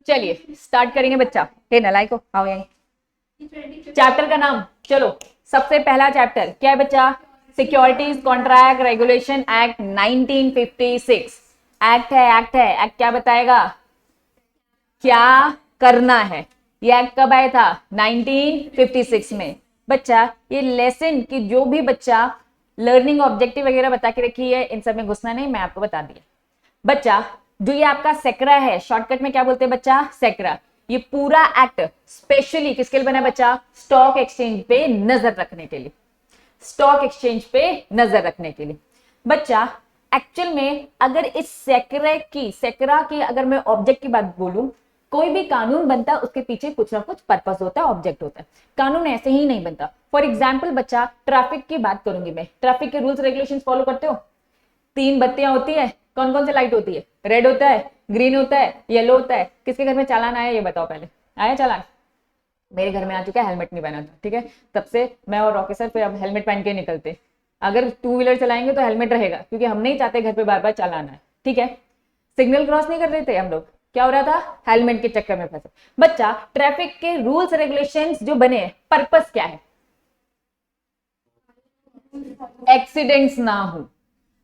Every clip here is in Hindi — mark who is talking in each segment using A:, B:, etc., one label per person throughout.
A: चलिए स्टार्ट करेंगे बच्चा। हे नालायक को आओ यहीं। चैप्टर का नाम, चलो सबसे पहला चैप्टर क्या है बच्चा? Securities contract regulation act 1956। Act है, एक्ट है, एक्ट क्या बताएगा, क्या करना है। ये एक्ट कब आया था? 1956 में। बच्चा ये लेसन की जो भी बच्चा लर्निंग ऑब्जेक्टिव वगैरह बता के रखी है, इन सब में घुसना नहीं, मैं आपको बता दिया। बच्चा जो ये आपका सेक्रा है, शॉर्टकट में क्या बोलते हैं बच्चा? सेक्रा। ये पूरा एक्ट स्पेशली किसके लिए बना है बच्चा? स्टॉक एक्सचेंज पे नजर रखने के लिए। स्टॉक एक्सचेंज पे नजर रखने के लिए बच्चा। एक्चुअल में अगर इस सेक्रा की अगर मैं ऑब्जेक्ट की बात बोलूं, कोई भी कानून बनता है उसके पीछे कुछ ना कुछ पर्पस होता है, ऑब्जेक्ट होता है। कानून ऐसे ही नहीं बनता। फॉर एग्जाम्पल बच्चा, ट्रैफिक की बात करूंगी मैं। ट्रैफिक के रूल्स रेगुलेशन फॉलो करते हो? 3 बत्तियां होती है, कौन कौन सी लाइट होती है? रेड होता है, ग्रीन होता है, येलो होता है। किसके घर में चालान आया ये बताओ पहले? आया चालान? मेरे घर में आ चुका है, हेलमेट नहीं पहना था, ठीक है, तब से मैं और रॉकी सर फिर अब हेलमेट पहन के निकलते। अगर 2 व्हीलर चलाएंगे तो हेलमेट रहेगा, क्योंकि हम नहीं चाहते घर पे बार बार चालान आए, ठीक है। सिग्नल क्रॉस नहीं कर रहे थे हम लोग, क्या हो रहा था? हेलमेट के चक्कर में फंसे। बच्चा ट्रैफिक के रूल्स रेगुलेशंस जो बने, पर्पस क्या है? एक्सीडेंट्स ना हो।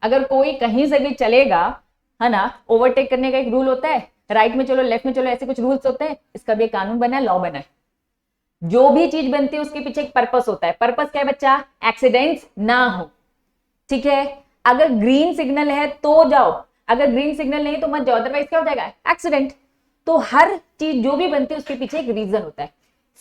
A: अगर कोई कहीं से भी चलेगा, है ना, ओवरटेक करने का एक रूल होता है, राइट में चलो, लेफ्ट में चलो, ऐसे कुछ रूल्स होते हैं। इसका भी एक कानून बना है, लॉ बना है। जो भी चीज बनती है उसके पीछे एक पर्पस होता है। पर्पस क्या है बच्चा? एक्सीडेंट्स ना हो, ठीक है। अगर ग्रीन सिग्नल है तो जाओ, अगर ग्रीन सिग्नल नहीं तो मत जाओ, अदरवाइज क्या हो जाएगा? एक्सीडेंट। तो हर चीज जो भी बनती है उसके पीछे एक रीजन होता है।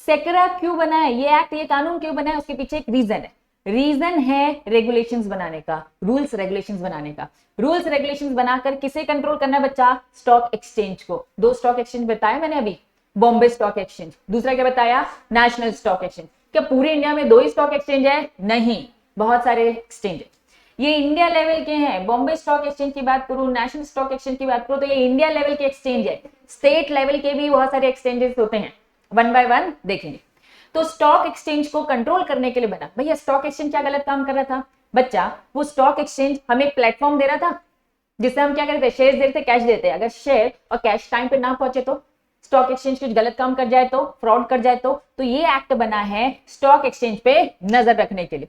A: सेक्रा क्यों बना है ये एक्ट, ये कानून क्यों बना है, उसके पीछे एक रीजन है। रीजन है रेगुलेशंस बनाने का, रूल्स रेगुलेशंस बनाने का। रूल्स रेगुलेशंस बनाकर किसे कंट्रोल करना है बच्चा? स्टॉक एक्सचेंज को। 2 स्टॉक एक्सचेंज बताया मैंने अभी, बॉम्बे स्टॉक एक्सचेंज, दूसरा क्या बताया? National stock exchange. क्या पूरे इंडिया में 2 ही स्टॉक एक्सचेंज है? नहीं, बहुत सारे एक्सचेंज है। ये इंडिया लेवल के हैं। बॉम्बे स्टॉक एक्सचेंज की बात करूं, नेशनल स्टॉक एक्सचेंज की बात करूं, तो ये इंडिया लेवल के एक्सचेंज है। स्टेट लेवल के भी बहुत सारे एक्सचेंजेस होते हैं, वन बाय वन देखेंगे। तो स्टॉक एक्सचेंज को कंट्रोल करने के लिए बना। भैया स्टॉक एक्सचेंज क्या गलत काम कर रहा था बच्चा? वो स्टॉक एक्सचेंज हमें प्लेटफॉर्म दे रहा था जिससे हम क्या करते? शेयर देते, कैश देते। अगर शेयर और कैश टाइम पे ना पहुंचे तो, स्टॉक एक्सचेंज कुछ गलत काम कर जाए तो, फ्रॉड कर जाए तो ये एक्ट बना है स्टॉक एक्सचेंज पे नजर रखने के लिए।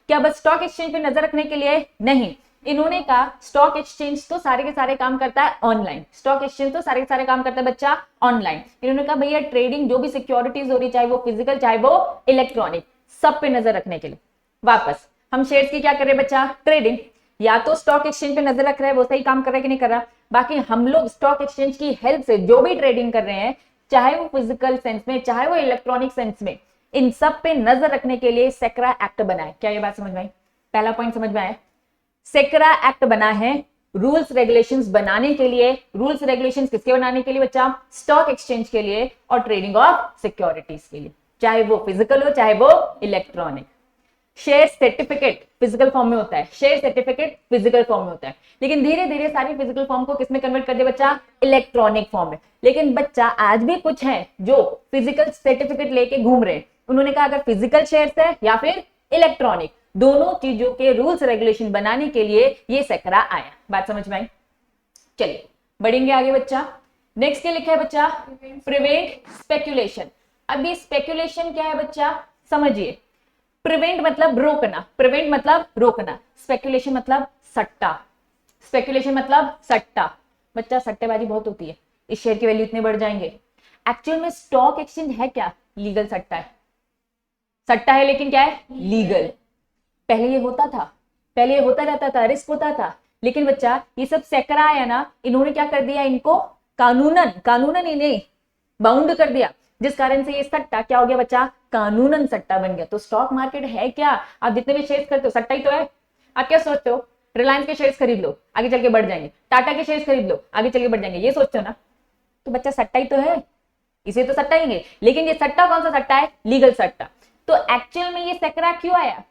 A: क्या बस स्टॉक एक्सचेंज पे नजर रखने के लिए? नहीं, इन्होंने कहा स्टॉक एक्सचेंज तो सारे के सारे काम करता है ऑनलाइन। स्टॉक एक्सचेंज तो सारे के सारे काम करता है बच्चा ऑनलाइन। इन्होंने कहा भैया ट्रेडिंग जो भी सिक्योरिटीज हो रही, चाहे वो फिजिकल चाहे वो इलेक्ट्रॉनिक, सब पे नजर रखने के लिए वापस हम शेयर्स की क्या कर रहे हैं बच्चा? ट्रेडिंग। या तो स्टॉक एक्सचेंज पे नजर रख रहा है, वो सही काम कर रहा है कि नहीं कर रहा। बाकी हम लोग स्टॉक एक्सचेंज की हेल्प से जो भी ट्रेडिंग कर रहे हैं, चाहे वो फिजिकल सेंस में चाहे वो इलेक्ट्रॉनिक सेंस में, इन सब पे नजर रखने के लिए सेक्रा एक्ट बना है। क्या ये बात समझ में आई? पहला पॉइंट समझ में आया? सेक्रा एक्ट बना है रूल्स रेगुलेशंस बनाने के लिए। रूल्स रेगुलेशंस किसके बनाने के लिए बच्चा? स्टॉक एक्सचेंज के लिए और ट्रेडिंग ऑफ सिक्योरिटीज के लिए, चाहे वो फिजिकल हो चाहे वो electronic. Share certificate physical form में होता है, शेयर सर्टिफिकेट फिजिकल फॉर्म में होता है, लेकिन धीरे धीरे सारी फिजिकल फॉर्म को किसमें कन्वर्ट कर दे बच्चा? इलेक्ट्रॉनिक फॉर्म में। लेकिन बच्चा आज भी कुछ है जो फिजिकल सर्टिफिकेट लेके घूम रहे हैं। उन्होंने कहा अगर फिजिकल शेयर्स है या फिर इलेक्ट्रॉनिक, दोनों चीजों के रूल्स रेगुलेशन बनाने के लिए ये सेक्रा आया। बात समझ में आई? चलिए बढ़ेंगे आगे बच्चा। नेक्स्ट क्या लिखा है बच्चा? Prevent speculation. अभी स्पेक्यूलेशन क्या है बच्चा? समझिए। प्रिवेंट मतलब रोकना, प्रिवेंट मतलब रोकना, स्पेक्यूलेशन मतलब सट्टा। स्पेक्यूलेशन मतलब सट्टा। बच्चा सट्टेबाजी बहुत होती है, इस शेयर की वैल्यू इतने बढ़ जाएंगे। एक्चुअल में स्टॉक एक्सचेंज है क्या? लीगल सट्टा है। सट्टा है लेकिन क्या है? लीगल। पहले ये होता था, पहले ये होता रहता था, रिस्क होता था, लेकिन बच्चा ये सब सेक्रा आया ना, इन्होंने क्या कर दिया? इनको कानूनन इन्हें बाउंड कर दिया, जिस कारण से ये सट्टा क्या हो गया बच्चा? कानूनन सट्टा बन गया। तो स्टॉक मार्केट है क्या? आप जितने भी शेयर्स खरीदते हो सट्टा ही तो है। आप क्या सोचते हो? रिलायंस के शेयर्स खरीद लो आगे चल के बढ़ जाएंगे, टाटा के शेयर्स खरीद लो आगे चल के बढ़ जाएंगे, ये सोचते हो ना? तो बच्चा सट्टा ही तो है, इसे तो सट्टा ही। लेकिन ये सट्टा कौन सा सट्टा है? लीगल सट्टा। तो एक्चुअल में ये सेक्रा क्यों आया?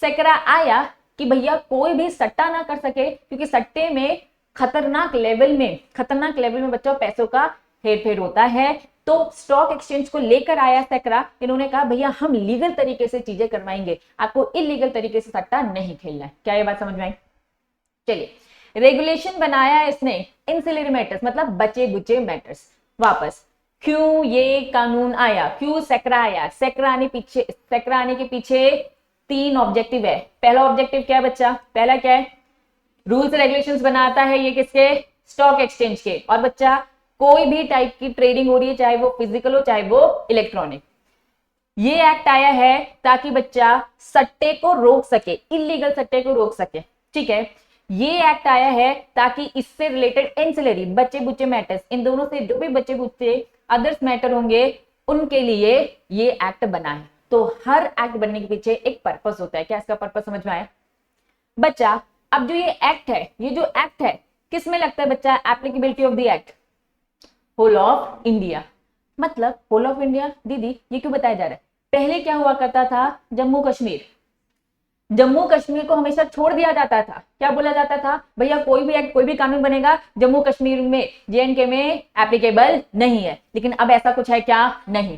A: सेक्रा आया कि भैया कोई भी सट्टा ना कर सके, क्योंकि सट्टे में खतरनाक लेवल में बच्चों पैसों का हेरफेर होता है। तो स्टॉक एक्सचेंज को लेकर आया सेक्रा। इन्होंने कहा भैया हम लीगल तरीके से चीजें करवाएंगे, आपको इलीगल तरीके से सट्टा नहीं खेलना है। क्या ये बात समझ में आई? चलिए रेगुलेशन बनाया इसने एंसिलरी मैटर्स, मतलब बचे बुचे मैटर्स। वापस क्यों ये कानून आया, क्यों सेक्रा आया? सेक्रा आने के पीछे 3 ऑब्जेक्टिव है। पहला ऑब्जेक्टिव क्या है बच्चा? पहला क्या है? रूल्स रेगुलेशंस बनाता है ये किसके? स्टॉक एक्सचेंज के। और बच्चा कोई भी टाइप की ट्रेडिंग हो रही है, चाहे वो फिजिकल हो चाहे वो इलेक्ट्रॉनिक, ये एक्ट आया है ताकि बच्चा सट्टे को रोक सके, इलीगल सट्टे को रोक सके। ठीक है, ये एक्ट आया है ताकि इससे रिलेटेड एंसिलरी बच्चे बुच्चे मैटर्स, इन दोनों से जो भी बच्चे बुच्चे अदर्स मैटर होंगे उनके लिए ये एक्ट बना है। तो हर एक्ट बनने के पीछे एक पर्पस होता है। क्या इसका पर्पस समझ में आया बच्चा? अब जो ये एक्ट है, ये जो एक्ट है किस में लगता है बच्चा? Applicability of the act whole of India. मतलब होल ऑफ इंडिया दीदी ये क्यों बताया जा रहा है? पहले क्या हुआ करता था? जम्मू कश्मीर, जम्मू कश्मीर को हमेशा छोड़ दिया जाता था। क्या बोला जाता था? भैया कोई भी एक्ट, कोई भी कानून बनेगा जम्मू कश्मीर में, JNK में एप्लीकेबल नहीं है। लेकिन अब ऐसा कुछ है क्या? नहीं।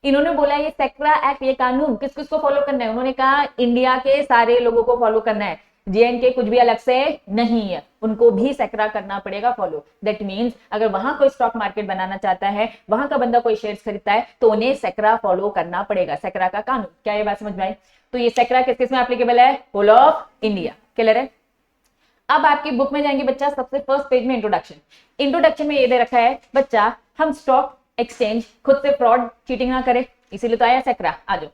A: इन्होंने बोला ये सेक्रा एक्ट, ये कानून किस किस को फॉलो करना है? उन्होंने कहा इंडिया के सारे लोगों को फॉलो करना है। JNK कुछ भी अलग से नहीं है, उनको भी सेक्रा करना पड़ेगा फॉलो। दैट मीन्स अगर वहां कोई स्टॉक मार्केट बनाना चाहता है, वहां का बंदा कोई शेयर्स खरीदता है, तो उन्हें सेक्रा फॉलो करना पड़ेगा, सेक्रा का कानून। क्या ये बात समझ में आई? तो ये सेक्रा किस किस में एप्लीकेबल है? Whole of India. क्लियर है? अब आपकी बुक में जाएंगे बच्चा, सबसे फर्स्ट पेज में इंट्रोडक्शन। इंट्रोडक्शन में ये दे रखा है बच्चा, हम स्टॉक एक्सचेंज खुद से फ्रॉड चीटिंग ना करे, इसीलिए तो आया सेक्रा। आ जाओ।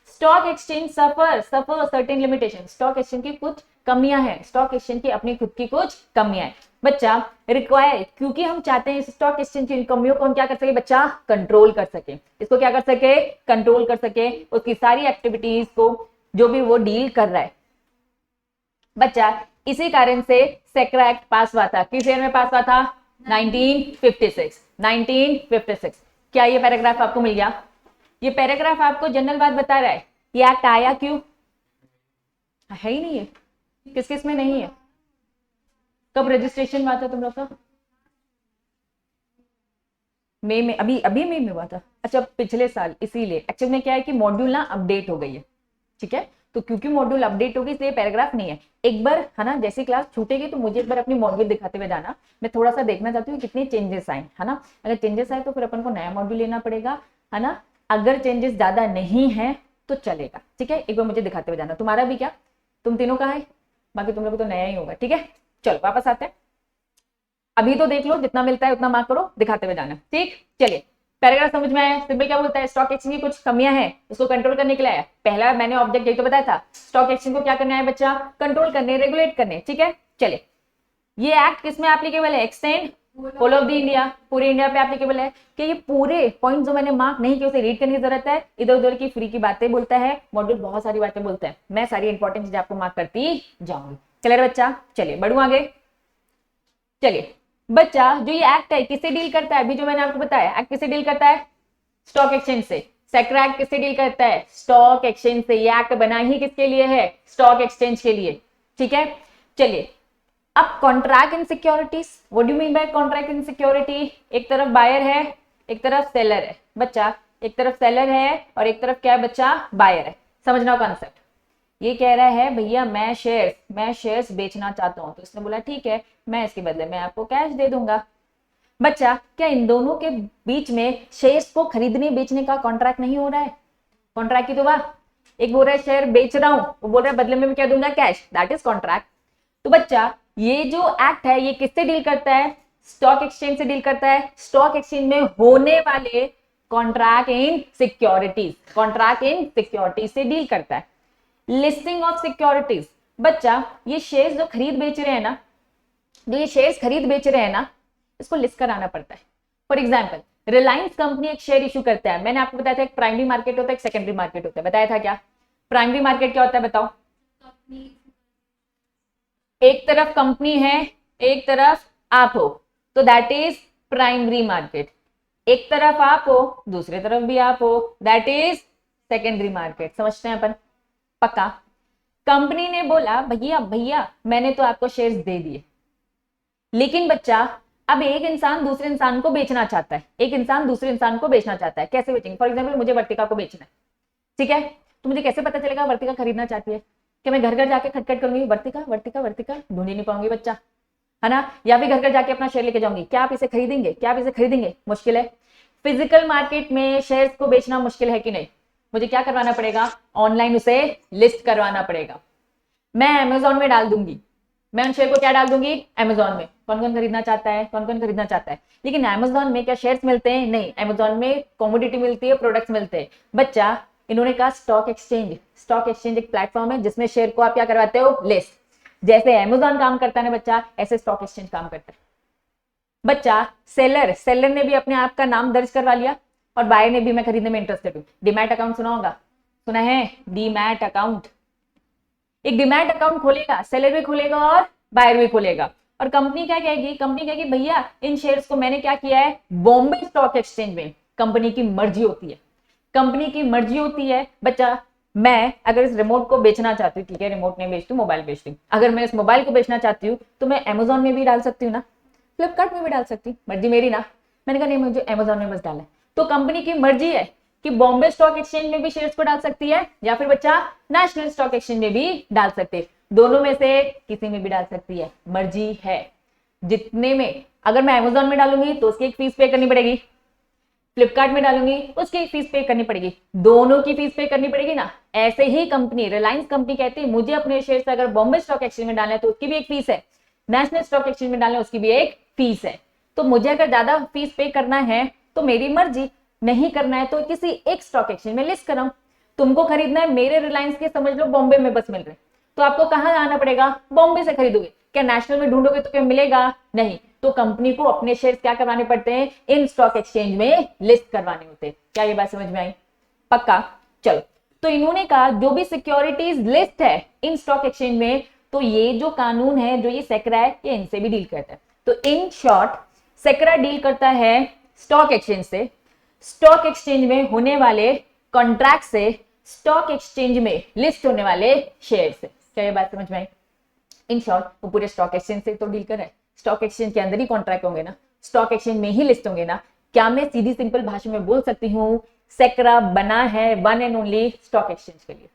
A: स्टॉक एक्सचेंज सफर सर्टेन लिमिटेशन, स्टॉक एक्सचेंज की कुछ कमियां हैं, स्टॉक एक्सचेंज की अपनी खुद की कुछ कमियां हैं बच्चा। रिक्वायर, क्योंकि हम चाहते हैं इस स्टॉक एक्सचेंज की कमियों को हम क्या कर सके बच्चा? कंट्रोल कर सके। इसको क्या कर सके? कंट्रोल कर सके, उसकी सारी एक्टिविटीज को जो भी वो डील कर रहा है बच्चा। इसी कारण से सेक्रा एक्ट पास हुआ था। किस ईयर में पास हुआ था? 1956। 1956। क्या ये पैराग्राफ आपको मिल गया? ये पैराग्राफ आपको जनरल बात बता रहा है ये एक्ट आया क्यों? है ही नहीं है। किस किस में नहीं है? कब रजिस्ट्रेशन हुआ था तुम लोग का? मई में, अभी मई में हुआ था। अच्छा, पिछले साल। इसीलिए एक्चुअल में क्या है कि मॉड्यूल ना अपडेट हो गई है। ठीक है, तो क्योंकि मॉड्यूल अपडेट होगी इसलिए पैराग्राफ नहीं है। एक बार है ना, जैसी क्लास छूटेगी तो मुझे एक बार अपनी मॉड्यूल दिखाते हुए जाना। मैं थोड़ा सा देखना चाहती हूँ कितने चेंजेस आए, है ना। अगर चेंजेस आए तो फिर अपन को नया मॉड्यूल लेना पड़ेगा, है ना। अगर चेंजेस ज्यादा नहीं है तो चलेगा। ठीक है, एक बार मुझे दिखाते हुए जाना। तुम्हारा भी क्या, तुम तीनों का है, बाकी तुम लोग तो नया ही होगा। ठीक है, चलो वापस आते हैं। अभी तो देख लो, जितना मिलता है उतना मार्क करो, दिखाते हुए जाना। ठीक, चलिए पैराग्राफ समझ में आया। सिंपल क्या बोलता है? स्टॉक एक्सचेंज की कुछ कमियां हैं, उसको कंट्रोल करने के लिए आया। पहला मैंने ऑब्जेक्ट यही तो बताया था, स्टॉक एक्सचेंज को क्या करना है बच्चा? कंट्रोल करने, रेगुलेट करने। ठीक है, चलिए ये एक्ट किसमें एप्लीकेबल है? Extend whole of the India, पूरे इंडिया पे एप्लीकेबल है। कि ये पूरे पॉइंट जो मैंने मार्क नहीं किए उसे रीड करने की जरूरत है। इधर उधर की फ्री की बातें बोलता है, मॉड्यूल बहुत सारी बातें बोलता है। मैं सारी इंपॉर्टेंट चीजें आपको मार्क करती जाऊंगी। क्लियर बच्चा? चलिए बढ़ू आगे। चलिए बच्चा, जो ये एक्ट है किससे डील करता है? अभी जो मैंने आपको बताया, एक्ट किससे डील करता है? स्टॉक एक्सचेंज से। सेक्रा एक्ट किससे डील करता है? स्टॉक एक्सचेंज से। ये एक्ट बना ही किसके लिए है? स्टॉक एक्सचेंज के लिए। ठीक है, चलिए अब contract in securities. What do you mean by contract in security? एक तरफ बायर है, एक तरफ सेलर है बच्चा। एक तरफ सेलर है और एक तरफ क्या है बच्चा? बायर है। समझना कॉन्सेप्ट। ये कह रहा है भैया मैं शेयर्स बेचना चाहता हूं, तो इसने बोला ठीक है, मैं इसके बदले में आपको कैश दे दूंगा। बच्चा, क्या इन दोनों के बीच में शेयर्स को खरीदने बेचने का कॉन्ट्रैक्ट नहीं हो रहा है? कॉन्ट्रैक्ट की तो बात, एक बोल रहा है शेयर बेच रहा हूं, वो बोल रहा है बदले में मैं क्या दूंगा? कैश। That is contract. तो बच्चा ये जो एक्ट है ये किससे डील करता है? स्टॉक एक्सचेंज से डील करता है। स्टॉक एक्सचेंज में होने वाले contract in securities, contract in securities से डील करता है। Listing of securities. बच्चा ये शेयर्स जो खरीद बेच रहे हैं ना, जो ये शेयर्स खरीद बेच रहे हैं ना, इसको लिस्ट कराना पड़ता है। फॉर एग्जाम्पल रिलायंस कंपनी एक शेयर इशू करता है। मैंने आपको बताया था एक प्राइमरी मार्केट होता है, एक सेकेंडरी मार्केट होता है। बताया था क्या? प्राइमरी मार्केट क्या होता है बताओ? एक तरफ कंपनी है, एक तरफ आप हो, तो दैट इज प्राइमरी मार्केट। एक तरफ आप हो, दूसरी तरफ भी आप हो, दैट इज सेकेंडरी मार्केट। समझते हैं अपन? पक्का? कंपनी ने बोला भैया भैया मैंने तो आपको शेयर्स दे दिए, लेकिन बच्चा अब एक इंसान दूसरे इंसान को बेचना चाहता है। एक इंसान दूसरे इंसान को बेचना चाहता है। कैसे बेचेंगे? फॉर एग्जाम्पल मुझे वर्तिका को बेचना है, ठीक है, तो मुझे कैसे पता चलेगा वर्तिका खरीदना चाहती है? कि मैं घर घर जाके खटखट करूंगी, वर्तिका वर्तिका वर्तिका, ढूंढ ही नहीं पाऊंगी बच्चा। है ना, या फिर घर घर जाके अपना शेयर लेके जाऊंगी, क्या आप इसे खरीदेंगे? क्या आप इसे खरीदेंगे? मुश्किल है। फिजिकल मार्केट में शेयर्स को बेचना मुश्किल है कि नहीं? मुझे क्या करवाना पड़ेगा? ऑनलाइन उसे लिस्ट करवाना पड़ेगा। मैं अमेजोन में डाल दूंगी, मैं उन शेयर को क्या डाल दूंगी? अमेजोन में। कौन कौन खरीदना चाहता है? कौन कौन खरीदना चाहता है? लेकिन अमेजोन में क्या शेयर्स मिलते हैं? नहीं, अमेजोन में कमोडिटी मिलती है, प्रोडक्ट्स मिलते हैं। बच्चा, इन्होंने कहा स्टॉक एक्सचेंज। स्टॉक एक्सचेंज एक प्लेटफॉर्म है जिसमें शेयर को आप क्या करवाते हो? लिस्ट। जैसे अमेजोन काम करता है ना बच्चा, ऐसे स्टॉक एक्सचेंज काम करता है। बच्चा, सेलर, सेलर ने भी अपने आप का नाम दर्ज करवा लिया और बायर ने भी मैं खरीदने में इंटरेस्टेड हूं। डीमैट अकाउंट सुना होगा, सुना है? डीमैट अकाउंट, एक डीमैट अकाउंट खोलेगा, सेलर भी खोलेगा और बायर भी खोलेगा। और कंपनी क्या कहेगी? कंपनी कहेगी भैया इन शेयर्स को मैंने क्या किया है? बॉम्बे स्टॉक एक्सचेंज में। कंपनी की मर्जी होती है, कंपनी की मर्जी होती है। बच्चा, मैं अगर इस रिमोट को बेचना चाहती हूँ, ठीक है, रिमोट नहीं बेचती हूँ, मोबाइल बेचती हूँ, अगर मैं इस मोबाइल को बेचना चाहती हूँ तो मैं अमेजोन में भी डाल सकती हूँ ना, फ्लिपकार्ट में भी डाल सकती हूँ, मर्जी मेरी ना। मैंने कहा नहीं, मुझे अमेजोन में बस डाला है। तो कंपनी की मर्जी है कि बॉम्बे स्टॉक एक्सचेंज में भी शेयर्स को डाल सकती है या फिर बच्चा नेशनल स्टॉक एक्सचेंज में भी डाल सकते हैं। दोनों में से किसी में भी डाल सकती है, मर्जी है। जितने में, अगर मैं अमेजोन में डालूंगी तो उसकी एक फीस पे करनी पड़ेगी, फ्लिपकार्ट में डालूंगी उसकी एक फीस पे करनी पड़ेगी, दोनों की फीस पे करनी पड़ेगी ना। ऐसे ही कंपनी, रिलायंस कंपनी कहती है मुझे अपने शेयर अगर बॉम्बे स्टॉक एक्सचेंज में डालना है तो उसकी भी एक फीस है, नेशनल स्टॉक एक्सचेंज में डालना है उसकी भी एक फीस है। तो मुझे अगर ज्यादा फीस पे करना है तो मेरी मर्जी, नहीं करना है तो किसी एक स्टॉक एक्सचेंज में लिस्ट कराऊं। तुमको खरीदना है मेरे रिलायंस के, समझ लो बॉम्बे में बस मिल रहे, तो आपको कहां आना पड़ेगा? बॉम्बे से खरीदोगे। क्या नेशनल में ढूंढोगे तो क्या मिलेगा? नहीं। तो कंपनी को अपने शेयर क्या करवाने पड़ते हैं? इन स्टॉक एक्सचेंज में लिस्ट करवाने होते हैं। क्या ये बात समझ में आई? पक्का? चलो, तो इन्होंने कहा जो भी सिक्योरिटीज लिस्ट है इन स्टॉक एक्सचेंज में, तो ये जो कानून है, जो ये सेक्रा है, ये इनसे भी डील करता है। तो इन शॉर्ट सेक्रा डील करता है स्टॉक एक्सचेंज से, स्टॉक एक्सचेंज में होने वाले कॉन्ट्रैक्ट से, स्टॉक एक्सचेंज में लिस्ट होने वाले शेयर से। क्या ये बात समझ में आई? इन शॉर्ट वो पूरे स्टॉक एक्सचेंज से तो डील कर रहा है, स्टॉक एक्सचेंज के अंदर ही कॉन्ट्रैक्ट होंगे ना, स्टॉक एक्सचेंज में ही लिस्ट होंगे ना। क्या मैं सीधी सिंपल भाषा में बोल सकती हूँ सेक्रा बना है one and only stock exchange के लिए,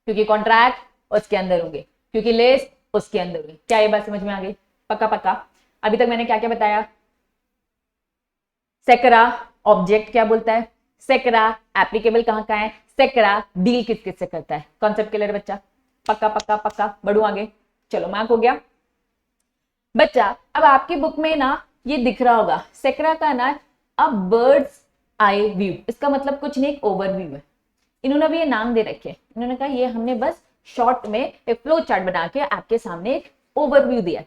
A: क्योंकि कॉन्ट्रैक्ट उसके अंदर होंगे, क्योंकि लिस्ट उसके अंदर होगी। क्या ये बात समझ में आ गई? पक्का पक्का। अभी तक मैंने क्या क्या बताया? सेक्रा ऑब्जेक्ट क्या बोलता है, सेक्रा एप्लीकेबल कहां का है, सेक्रा डील किस किस से करता है। कॉन्सेप्ट क्लियर बच्चा? पक्का पक्का पक्का। बढ़ू आगे, चलो मार्क हो गया बच्चा। अब आपकी बुक में ना ये दिख रहा होगा सेक्रा का ना, अब बर्ड्स आई व्यू, इसका मतलब कुछ नहीं, एक ओवरव्यू है। इन्होंने भी ये नाम दे रखे, इन्होंने कहा ये हमने बस शॉर्ट में एक फ्लो चार्ट बना के आपके सामने एक ओवरव्यू दिया,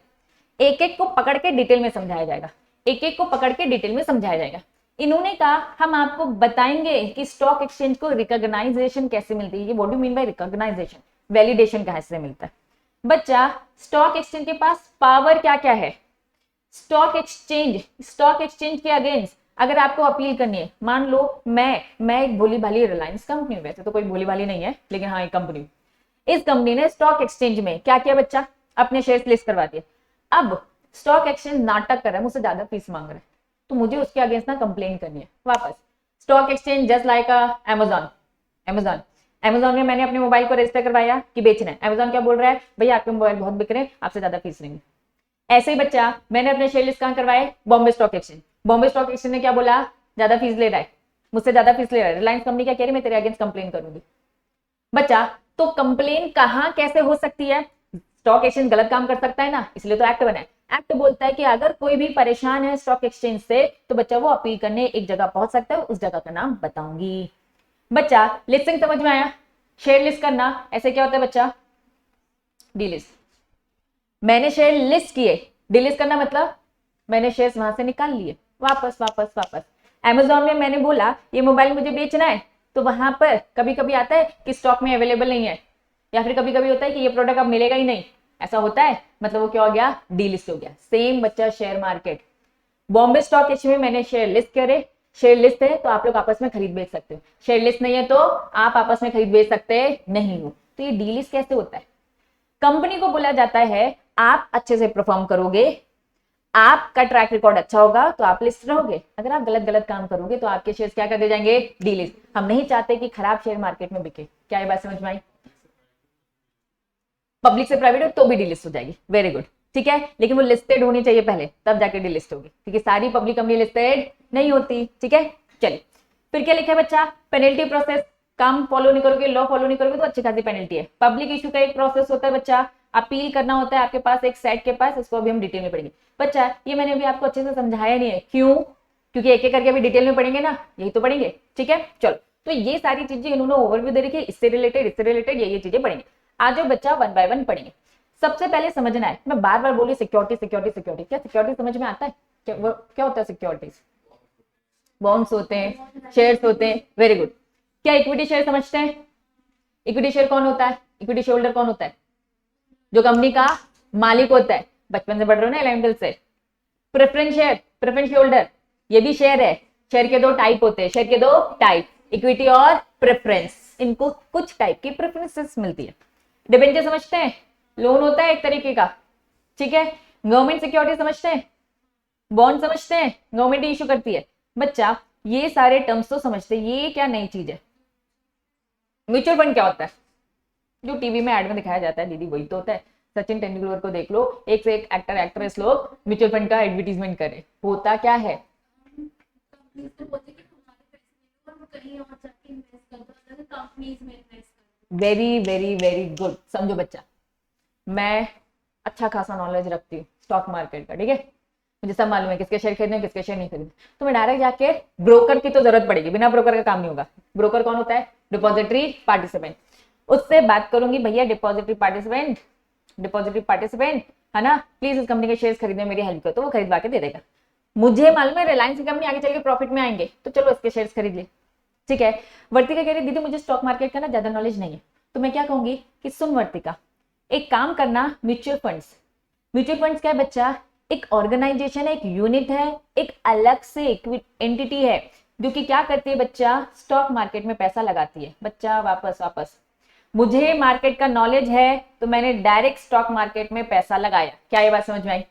A: एक एक को पकड़ के डिटेल में समझाया जाएगा, एक एक को पकड़ के डिटेल में समझाया जाएगा। इन्होंने कहा हम आपको बताएंगे कि स्टॉक एक्सचेंज को रिकॉग्नाइजेशन कैसे मिलती है। ये what do mean by recognisation? Validation कहां से मिलता है बच्चा? स्टॉक एक्सचेंज के पास पावर क्या क्या है? स्टॉक एक्सचेंज के अगेंस्ट अगर आपको अपील करनी है, मान लो मैं एक भोली भाली रिलायंस कंपनी हूं, वैसे तो कोई भोली भाली नहीं है लेकिन हाँ एक कंपनी, इस कंपनी ने स्टॉक एक्सचेंज में क्या किया बच्चा? अपने शेयर्स लिस्ट करवा दिए। अब स्टॉक एक्सचेंज नाटक कर रहा है, मुझसे ज्यादा फीस मांग रहा है, तो मुझे उसके अगेंस्ट ना कंप्लेन करनी है वापस। Stock exchange just like Amazon में मैंने अपने मोबाइल को रजिस्टर करवाया कि बेचना है, अमेजॉन क्या बोल रहा है? भैया आपके मोबाइल बहुत बिक रहे हैं, आपसे ज्यादा फीस लेंगे। ऐसे ही बच्चा मैंने अपने शेयर लिस्ट कहां करवाए? Bombay stock exchange. Bombay stock exchange ने क्या बोला? ज्यादा फीस ले रहा है, मुझसे ज्यादा फीस ले रहा है। रिलायंस कंपनी क्या कह रही है? मैं तेरे अगेंस्ट कंप्लेन करूंगी। बच्चा, तो कंप्लेन कहां कैसे हो सकती है? स्टॉक एक्सचेंज गलत काम कर सकता है ना, इसलिए तो एक्ट बना है। एक्ट बोलता है कि अगर कोई भी परेशान है स्टॉक एक्सचेंज से तो बच्चा वो अपील करने एक जगह पहुंच सकता है, उस जगह का नाम बताऊंगी। बच्चा लिस्टिंग समझ में आया? शेयर लिस्ट करना ऐसे क्या होता है बच्चा? डीलिस्ट। मैंने शेयर लिस्ट किए, डिलीट करना मतलब मैंने शेयर्स वहां से निकाल लिए, वापस वापस वापस। अमेजॉन में मैंने बोला ये मोबाइल मुझे बेचना है, तो वहां पर कभी कभी आता है कि स्टॉक में अवेलेबल नहीं है, या फिर कभी कभी होता है कि ये प्रोडक्ट अब मिलेगा ही नहीं, ऐसा होता है, मतलब वो क्या हो गया? डीलिस्ट हो गया। सेम बच्चा share market, Bombay stock exchange में मैंने शेयर लिस्ट करे, शेयर लिस्ट है तो आप लोग आपस में खरीद बेच सकते हो, शेयर लिस्ट नहीं है तो आप आपस में खरीद बेच सकते नहीं हो। तो ये डीलिस्ट कैसे होता है? कंपनी को बोला जाता है आप अच्छे से परफॉर्म करोगे, आपका ट्रैक रिकॉर्ड अच्छा होगा तो आप लिस्ट रहोगे, अगर आप गलत गलत काम करोगे तो आपके शेयर्स क्या कर दिए जाएंगे? डीलिस्ट। हम नहीं चाहते कि खराब शेयर मार्केट में बिके। क्या ये बात समझ में आई? पब्लिक से प्राइवेट हो तो भी डीलिस्ट हो जाएगी। Very good. ठीक है, लेकिन वो लिस्टेड होनी चाहिए पहले, तब जाके डिलिस्ट होगी, क्योंकि सारी पब्लिक कंपनी लिस्टेड नहीं होती। ठीक है, चलिए फिर क्या लिखा है बच्चा, पेनल्टी प्रोसेस, काम फॉलो नहीं करोगे, लॉ फॉलो नहीं करोगे तो अच्छी खासी पेनल्टी है। पब्लिक इशू का एक प्रोसेस होता है बच्चा, अपील करना होता है आपके पास एक सेट के पास, इसको अभी हम डिटेल में पढ़ेंगे। बच्चा ये मैंने अभी आपको अच्छे से समझाया नहीं है, क्यों, क्योंकि एक एक करके अभी डिटेल में पढ़ेंगे ना, यही तो पढ़ेंगे। ठीक है, चलो तो ये सारी चीजें इन्होंने ओवरव्यू दे रखी है, इससे रिलेटेड ये चीजें पढ़ेंगे। आज जो बच्चा 1 बाय 1 पढ़ेंगे। सबसे पहले समझना है, मैं बार बार बोली सिक्योरिटी सिक्योरिटी सिक्योरिटी, क्या सिक्योरिटी समझ में आता है, क्या होता है सिक्योरिटीज? बॉन्ड्स होते हैं, शेयर्स होते हैं, वेरी गुड। क्या इक्विटी शेयर समझते हैं? इक्विटी शेयर कौन होता है? इक्विटी शेयर होल्डर कौन होता है? जो कंपनी का मालिक होता है, बचपन से पढ़ रहे हो ना 11th से। Preference share, preference share holder, ये भी शेयर है। शेयर के दो टाइप होते हैं, शेयर के दो टाइप, इक्विटी और प्रेफरेंस, इनको कुछ टाइप की प्रेफरेंसेस मिलती है। डिबेंचर समझते हैं, लोन होता है एक तरीके का। ठीक है, गवर्नमेंट सिक्योरिटी समझते हैं, बॉन्ड समझते हैं, गवर्नमेंट इशू करती है। बच्चा ये सारे टर्म्स तो समझते हैं, ये क्या नई चीज है? म्यूचुअल फंड क्या होता है? जो टीवी में एड में दिखाया जाता है दीदी वही तो होता है। सचिन तेंदुलकर को देख लो, एक से एक एक्टर एक्ट्रेस लोग म्यूचुअल फंड का एडवर्टीजमेंट करे, होता क्या है? वेरी वेरी वेरी गुड, समझो बच्चा, मैं अच्छा खासा नॉलेज रखती हूँ स्टॉक मार्केट का। ठीक है, मुझे सब मालूम है किसके शेयर खरीदने किसके शेयर नहीं खरीदने। तो मैं डायरेक्ट जाके ब्रोकर की तो जरूरत पड़ेगी, बिना ब्रोकर का काम नहीं होगा। ब्रोकर कौन होता है? Depository participant. उससे बात करूंगी, भैया डिपॉजिटरी पार्टिसिपेंट है ना, प्लीज इस कंपनी के शेयर खरीदने मेरी हेल्प करो, तो वो खरीदवा के दे देगा। मुझे मालूम है रिलायंस की कंपनी आगे चल के प्रॉफिट में आएंगे, तो चलो इसके शेयर खरीद ले। ठीक है, वर्तिका कह रही दीदी मुझे स्टॉक मार्केट का ना ज्यादा नॉलेज नहीं है, तो मैं क्या कहूंगी कि सुन वर्तिका, एक काम करना, म्यूचुअल फंड्स क्या है बच्चा? एक ऑर्गेनाइजेशन है, एक यूनिट है, एक अलग से एंटिटी है जो कि क्या करती है बच्चा? स्टॉक मार्केट में पैसा लगाती है। बच्चा वापस मुझे मार्केट का नॉलेज है तो मैंने डायरेक्ट स्टॉक मार्केट में पैसा लगाया। क्या ये बात समझ में आई?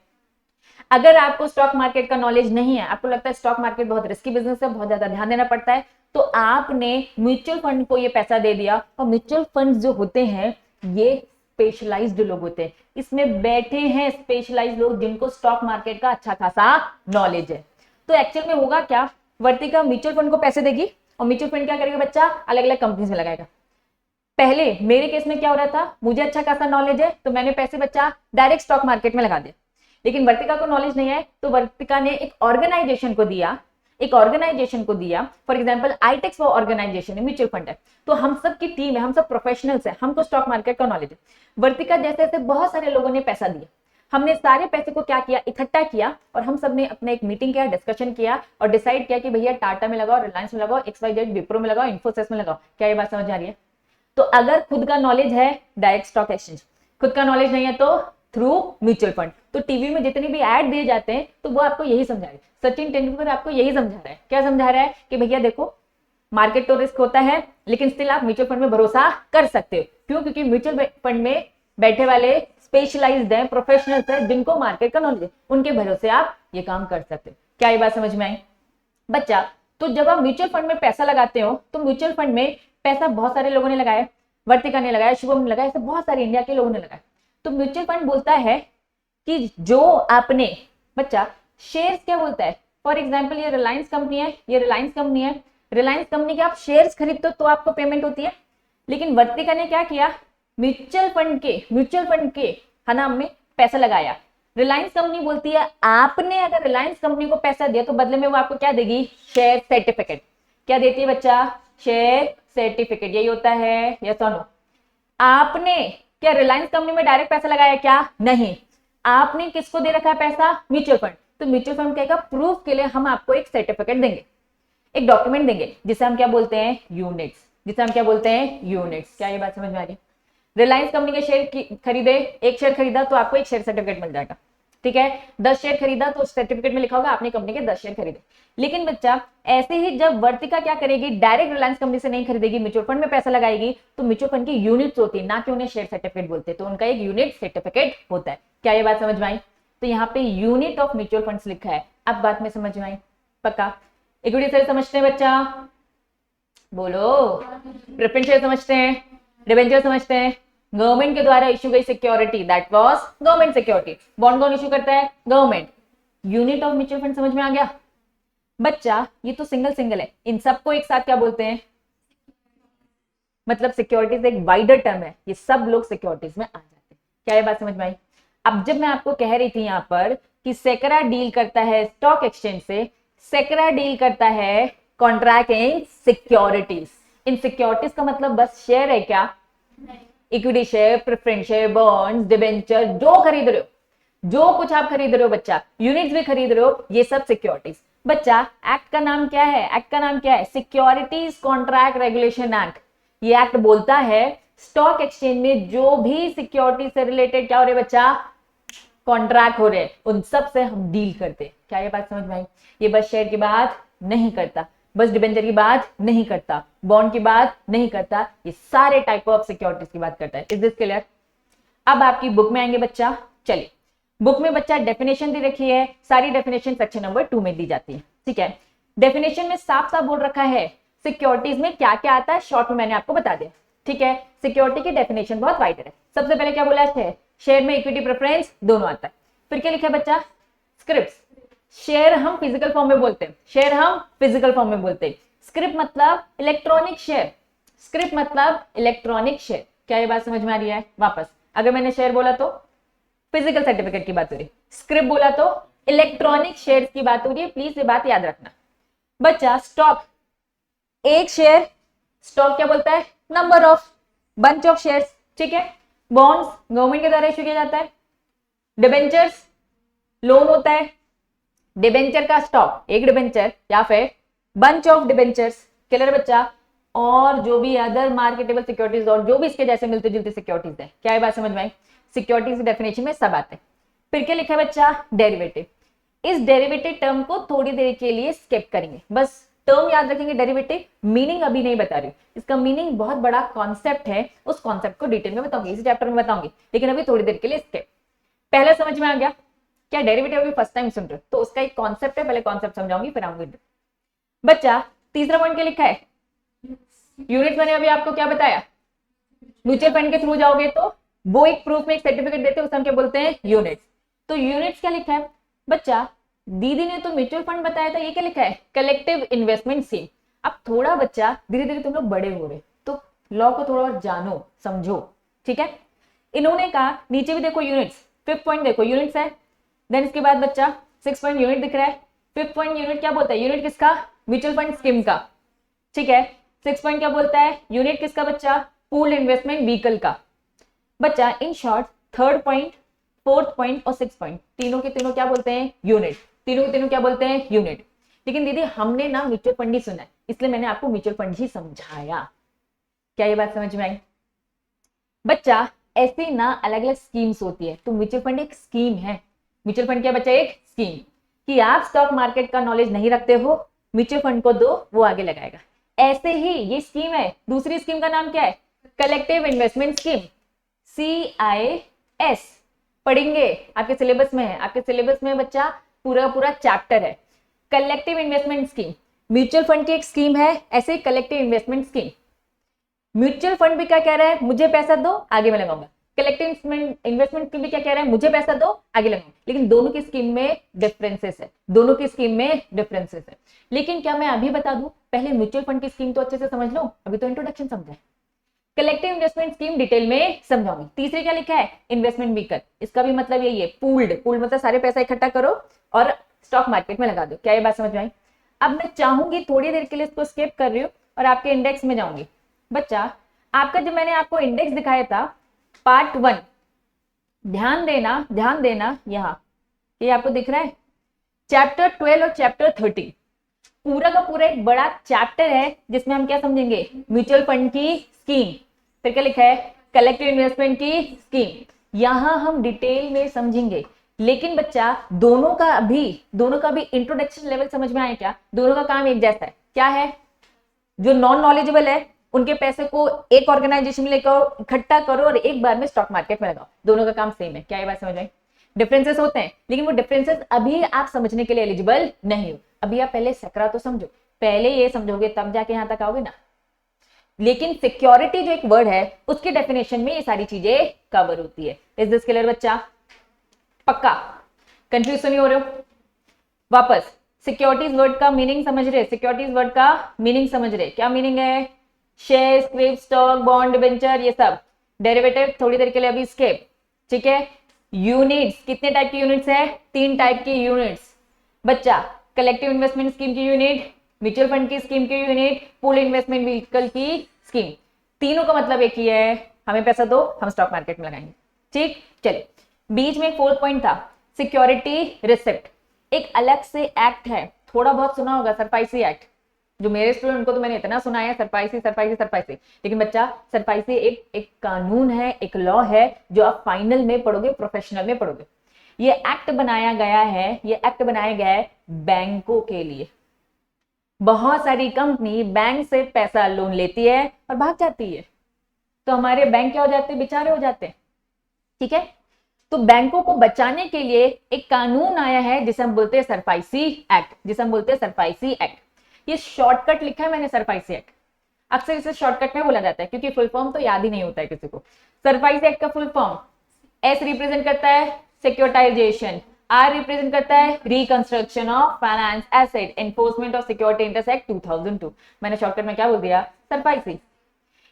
A: अगर आपको स्टॉक मार्केट का नॉलेज नहीं है, आपको लगता है स्टॉक मार्केट बहुत रिस्की बिजनेस है, बहुत ज्यादा ध्यान देना पड़ता है, तो आपने म्यूचुअल फंड को ये पैसा दे दिया। और म्यूचुअल फंड जो होते हैं ये स्पेशलाइज्ड लोग होते हैं, इसमें बैठे हैं स्पेशलाइज्ड लोग जिनको स्टॉक मार्केट का अच्छा खासा नॉलेज है। तो एक्चुअल में होगा क्या, वर्तिका म्यूचुअल फंड को पैसे देगी और म्यूचुअल फंड क्या करेगा बच्चा? अलग अलग कंपनीज में लगाएगा। पहले मेरे केस में क्या हो रहा था, मुझे अच्छा खासा नॉलेज है तो मैंने पैसे बच्चा डायरेक्ट स्टॉक मार्केट में लगा दिया। लेकिन वर्तिका को नॉलेज नहीं है तो वर्तिका ने एक ऑर्गेनाइजेशन को दिया, फॉर एग्जांपल आईटेक्स वो ऑर्गेनाइजेशन है, म्यूचुअल फंड है, तो हम सब की टीम है, हम सब प्रोफेशनल्स है, हमको स्टॉक मार्केट का नॉलेज है। वर्तिका जैसे जैसे बहुत सारे लोगों ने पैसा दिया, हमने सारे पैसे को क्या किया? इकट्ठा किया, और हम सब ने अपने एक मीटिंग किया, डिस्कशन किया और डिसाइड किया कि भैया टाटा में लगाओ, रिलायंस में लगाओ, XYZ विप्रो में लगाओ, इन्फोसिस में लगाओ। क्या ये बात समझ आ रही है? तो अगर खुद का नॉलेज है डायरेक्ट स्टॉक एक्सचेंज, खुद का नॉलेज नहीं है तो थ्रू म्यूचुअल फंड। तो टीवी में जितने भी ऐड दिए जाते हैं तो वो आपको यही समझा रहे हैं, सचिन तेंदुलकर आपको यही समझा रहा है। क्या समझा रहा है? कि भैया देखो मार्केट तो रिस्क होता है, लेकिन स्टिल आप म्यूचुअल फंड में भरोसा कर सकते हो। क्यों? क्योंकि म्यूचुअल फंड में बैठे वाले स्पेशलाइज्ड है, प्रोफेशनल्स है, जिनको मार्केट का नॉलेज है, उनके भरोसे आप ये काम कर सकते हो। क्या ये बात समझ में आई बच्चा? तो जब आप म्यूचुअल फंड में पैसा लगाते हो तो म्यूचुअल फंड में पैसा बहुत सारे लोगों ने लगाया, वर्तिका ने लगाया, शुभम ने लगाया, ऐसे बहुत सारे इंडिया के लोगों ने लगाया। तो म्यूचुअल फंड बोलता है कि जो आपने बच्चा शेयर्स, क्या बोलता है? फॉर एग्जांपल ये रिलायंस कंपनी है, रिलायंस कंपनी के आप शेयर्स खरीदते हो तो आपको पेमेंट होती है। लेकिन वर्तिका ने क्या किया? म्यूचुअल फंड के नाम में पैसा लगाया। रिलायंस कंपनी बोलती है आपने अगर रिलायंस कंपनी को पैसा दिया तो बदले में वो आपको क्या देगी? Share certificate. क्या देती है बच्चा? Share certificate. यही होता है, यस और नो? आपने क्या रिलायंस कंपनी में डायरेक्ट पैसा लगाया? क्या नहीं, आपने किसको दे रखा है पैसा? Mutual fund. तो म्यूचुअल फंड कहेगा प्रूफ के लिए हम आपको एक सर्टिफिकेट देंगे, एक डॉक्यूमेंट देंगे, जिसे हम क्या बोलते हैं? यूनिट्स। क्या ये बात समझ में आ रही है? रिलायंस कंपनी के शेयर खरीदे, एक शेयर खरीदा तो आपको एक शेयर सर्टिफिकेट मिल जाएगा। ठीक है, 10 शेयर खरीदा तो सर्टिफिकेट में लिखा होगा आपने कंपनी के 10 शेयर खरीदे। लेकिन बच्चा ऐसे ही जब वर्तिका क्या करेगी? डायरेक्ट रिलायंस कंपनी से नहीं खरीदेगी, म्यूचुअल फंड में पैसा लगाएगी, तो म्यूचुअल फंड की यूनिट्स होती है, ना कि उन्हें शेयर सर्टिफिकेट बोलते, तो उनका एक यूनिट सर्टिफिकेट होता है। क्या ये बात समझ में आई? तो यहाँ पे यूनिट ऑफ म्यूचुअल फंड्स लिखा है। अब बात में समझ में आई पक्का? इक्विटी शेयर समझते हैं बच्चा? बोलो। प्रेफरेंस शेयर समझते हैं? डिबेंचर समझते हैं? गवर्नमेंट के द्वारा इश्यू गई security, that was government security. Bond कौन इश्यू करता है? Government. Unit of mutual fund समझ में आ गया बच्चा? ये तो सिंगल सिंगल है, इन सबको एक साथ क्या बोलते हैं? मतलब सिक्योरिटीज एक वाइडर टर्म है, ये सब लोग सिक्योरिटीज में आ जाते हैं। क्या ये बात समझ में आई? अब जब मैं आपको कह रही थी यहां पर कि सेक्रा डील करता है स्टॉक एक्सचेंज से, सेक्रा डील करता है contract in securities. In securities का मतलब बस शेयर है क्या? Equity share, preference share, bonds, debenture, जो खरीद रहे हो, जो कुछ आप खरीद रहे हो बच्चा, यूनिट्स भी खरीद रहे हो, ये सब सिक्योरिटीज। बच्चा एक्ट का नाम क्या है? एक्ट का नाम क्या है? Securities contract regulation act. ये एक्ट बोलता है स्टॉक एक्सचेंज में जो भी सिक्योरिटी से रिलेटेड क्या हो रहे बच्चा? कॉन्ट्रैक्ट हो रहे हैं, उन सब से हम डील करते हैं। क्या ये बात समझ में आई? ये बस शेयर की बात नहीं करता, बस डिबेंचर की बात नहीं करता, बॉन्ड की बात नहीं करता, ये सारे टाइप ऑफ सिक्योरिटीज की बात करता है। Is this clear? अब आपकी बुक में आएंगे बच्चा। चलिए, बुक में बच्चा डेफिनेशन दी रखी है, सारी डेफिनेशन सेक्शन नंबर 2 में दी जाती है। ठीक है, डेफिनेशन में साफ साफ बोल रखा है सिक्योरिटीज में क्या क्या आता है, शॉर्ट में मैंने आपको बता दिया। ठीक है, सिक्योरिटी की डेफिनेशन बहुत वाइड है। सबसे पहले क्या बोला है? शेयर में इक्विटी प्रेफरेंस दोनों आता है। फिर क्या लिखा है बच्चा? स्क्रिप्ट। शेयर हम फिजिकल फॉर्म में बोलते हैं, शेयर हम फिजिकल फॉर्म में बोलते हैं। स्क्रिप्ट मतलब इलेक्ट्रॉनिक शेयर, स्क्रिप्ट मतलब इलेक्ट्रॉनिक शेयर। क्या ये बात समझ में आ रही है? वापस, अगर मैंने शेयर बोला तो फिजिकल सर्टिफिकेट की बात हो रही है, स्क्रिप्ट बोला तो इलेक्ट्रॉनिक शेयर की बात हो रही है। प्लीज ये बात याद रखना बच्चा। स्टॉक एक शेयर, स्टॉक क्या बोलता है? Number of, bunch of shares. ठीक है, बॉन्ड्स गवर्नमेंट के द्वारा इश्यू किया जाता है, डिबेंचर्स लोन होता है, डिबेंचर का स्टॉक एक डिबेंचर या फिर बंच ऑफ डिबेंचर्स। क्लियर बच्चा? और जो भी अदर मार्केटेबल सिक्योरिटीज और जो भी इसके जैसे मिलते जुलते सिक्योरिटीज है। क्या ये बात समझ में आई? सिक्योरिटीज की डेफिनेशन में सब आते हैं। फिर क्या लिखा है बच्चा? डेरिवेटिव। इस डेरिवेटिव टर्म को थोड़ी देर के लिए स्किप करेंगे, बस टर्म याद रखेंगे डेरिवेटिव, मीनिंग अभी नहीं बता रही। इसका मीनिंग बहुत बड़ा कॉन्सेप्ट है, उस कॉन्सेप्ट को डिटेल में बताऊंगी, इसी चैप्टर में बताऊंगी, लेकिन अभी थोड़ी देर के लिए स्किप। पहले समझ में आ गया? क्या डेरिवेटिव अभी फर्स्ट टाइम सुन रहे हो तो उसका एक कॉन्सेप्ट है, पहले कॉन्सेप्ट समझाऊंगी फिर आऊंगी। बच्चा तीसरा पॉइंट क्या लिखा है? यूनिट मैंने अभी आपको क्या बताया? म्यूचुअल फंड के थ्रू जाओगे तो वो एक प्रूफ में एक सर्टिफिकेट देते हैं, उसे हम क्या बोलते हैं? यूनिट्स। तो यूनिट्स क्या लिखा है बच्चा? दीदी ने तो म्यूचुअल फंड बताया था, ये क्या लिखा है? Collective investment scheme. अब थोड़ा बच्चा धीरे धीरे तुम लोग बड़े हो रहे तो लॉ को थोड़ा और जानो समझो। ठीक है, इन्होंने कहा नीचे भी देखो यूनिट्स, फिफ्थ पॉइंट देखो यूनिट्स है, देन इसके बाद बच्चा 6 पॉइंट यूनिट दिख रहा है। फिफ्थ पॉइंट यूनिट क्या बोलता है? यूनिट किसका? म्यूचुअल फंड स्कीम का। ठीक है, 6 पॉइंट क्या बोलता है? यूनिट किसका बच्चा? पूल्ड इन्वेस्टमेंट व्हीकल का। बच्चा in short third point, fourth point और 6 पॉइंट तीनों के तीनों क्या बोलते हैं? यूनिट। तीनों के तीनों क्या बोलते हैं? यूनिट। लेकिन दीदी हमने ना म्यूचुअल फंड ही सुना है, इसलिए मैंने आपको म्यूचुअल फंड ही समझाया। क्या ये बात समझ में आई बच्चा? ऐसे ना अलग अलग स्कीम्स होती है, तो म्यूचुअल फंड एक स्कीम है। म्यूचुअल फंड क्या बच्चा? एक स्कीम। कि आप स्टॉक मार्केट का नॉलेज नहीं रखते हो, म्यूचुअल फंड को दो, वो आगे लगाएगा। ऐसे ही ये स्कीम है। दूसरी स्कीम का नाम क्या है? Collective investment scheme, CIS। पढ़ेंगे, आपके सिलेबस में है, आपके सिलेबस में बच्चा पूरा पूरा चैप्टर है। Collective investment scheme mutual fund की एक स्कीम है, ऐसे ही collective investment scheme. Mutual fund भी क्या कह रहा है? मुझे पैसा दो, आगे मैं लगाऊंगा। कलेक्टिव इन्वेस्टमेंट स्कीम भी क्या कह रहा है? मुझे पैसा दो, आगे लगाऊंगा। लेकिन दोनों की स्कीम में डिफरेंसेस है, दोनों की स्कीम में डिफरेंसेस है। लेकिन क्या मैं अभी बता दूं? पहले म्यूचुअल फंड की स्कीम तो अच्छे से समझ लो, अभी तो इंट्रोडक्शन समझा है। कलेक्टिव इन्वेस्टमेंट स्कीम डिटेल में समझाऊंगी। तीसरे क्या लिखा है? Investment vehicle. इसका भी मतलब यही है, पूल्ड। पूल्ड मतलब सारे पैसा इकट्ठा करो और स्टॉक मार्केट में लगा दो। क्या ये बात समझ में आई? अब मैं चाहूंगी थोड़ी देर के लिए इसको स्किप कर रही हूँ और आपके इंडेक्स में जाऊंगी। बच्चा आपका जब मैंने आपको इंडेक्स दिखाया था पार्ट 1, ध्यान देना ध्यान देना, यहां ये आपको दिख रहा है चैप्टर 12 और चैप्टर 13, पूरा का पूरा एक बड़ा चैप्टर है जिसमें हम क्या समझेंगे? म्यूचुअल फंड की स्कीम। फिर क्या लिखा है? कलेक्टिव इन्वेस्टमेंट की स्कीम। यहां हम डिटेल में समझेंगे। लेकिन बच्चा दोनों का भी इंट्रोडक्शन लेवल समझ में आए क्या? दोनों का काम एक जैसा है। क्या है? जो नॉन नॉलेजेबल है उनके पैसे को एक ऑर्गेनाइजेशन में लेकर इकट्ठा करो और एक बार में स्टॉक मार्केट में लगाओ। दोनों का काम सेम है। क्या ये बात समझ में? डिफरेंसेस होते हैं, लेकिन वो डिफरेंसेस अभी आप समझने के लिए एलिजिबल नहीं हो। अभी आप पहले सकरा तो समझो, पहले ये समझोगे तब जाके यहां तक आओगे ना। लेकिन सिक्योरिटी जो एक वर्ड है उसके डेफिनेशन में ये सारी चीजें कवर होती है। इज दिस क्लियर बच्चा? पक्का? कंफ्यूज तो नहीं हो रहे हो? वापस सिक्योरिटीज वर्ड का मीनिंग समझ रहे? सिक्योरिटीज वर्ड का मीनिंग समझ रहे? क्या मीनिंग है? Share, script, stock, bond, debenture, ये सब। डेरिवेटिव थोड़ी देर के लिए अभी स्किप, ठीक है। यूनिट्स, कितने टाइप की यूनिट्स है? 3 टाइप की यूनिट्स बच्चा। कलेक्टिव इन्वेस्टमेंट स्कीम की यूनिट, म्यूचुअल फंड की स्कीम की यूनिट, पूल इन्वेस्टमेंट व्हीकल की स्कीम। तीनों का मतलब एक ही है, हमें पैसा दो, हम स्टॉक मार्केट में लगाएंगे। ठीक, चलिए। बीच में एक 4th पॉइंट था, सिक्योरिटी रिसिप्ट। एक अलग से एक्ट है, थोड़ा बहुत सुना होगा, सरफाइसी एक्ट। जो मेरे स्टूडेंट को तो मैंने इतना सुना है, सरफाइसी सरफाइसी सरफाइसी, लेकिन बच्चा सरफाइसी एक कानून है, एक लॉ है जो आप फाइनल में पढ़ोगे, प्रोफेशनल में पढ़ोगे। ये एक्ट बनाया गया है, ये एक्ट बनाया गया है बैंकों के लिए। बहुत सारी कंपनी बैंक से पैसा लोन लेती है और भाग जाती है, तो हमारे बैंक क्या हो जाते हैं? बेचारे हो जाते हैं। ठीक है, तो बैंकों को बचाने के लिए एक कानून आया है जिसे हम बोलते हैं सरफाइसी एक्ट, जिसे हम बोलते हैं सरफाइसी एक्ट। ये शॉर्टकट लिखा है मैंने, सरफाइसी एक्ट। अक्सर इसे शॉर्टकट में बोला जाता है क्योंकि फुल फॉर्म तो याद ही नहीं होता है किसी को। सरफाइसी एक्ट का फुल फॉर्म, एस रिप्रेजेंट करता है सिक्योरिटाइजेशन, आर रिप्रेजेंट करता है reconstruction of finance asset, enforcement of security interest act 2002। मैंने शॉर्टकट में क्या बोल दिया? सरफाइसी।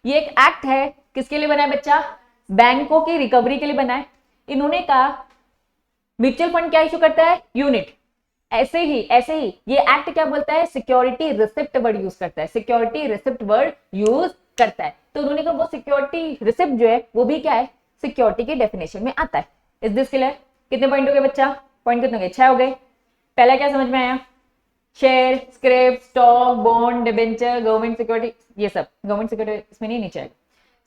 A: ये एक एक्ट है, किसके लिए बना है बच्चा? बैंकों की रिकवरी के लिए बना है। इन्होंने कहा म्यूचुअल फंड क्या इशू करता है? यूनिट। ऐसे ही ये एक्ट क्या बोलता है? सिक्योरिटी रिसिप्ट वर्ड यूज करता है, सिक्योरिटी रिसिप्ट वर्ड यूज करता है। तो उन्होंने कहा वो सिक्योरिटी रिसिप्ट जो है वो भी क्या है? सिक्योरिटी की डेफिनेशन में आता है। Is this clear? कितने पॉइंट हो गए बच्चा? पॉइंट कितने हो गए? 6 हो गए। पहला क्या समझ में आया? Share, script, stock, bond, debenture, government security, ये सब। गवर्नमेंट सिक्योरिटी इसमें नहीं नीचे आएगा।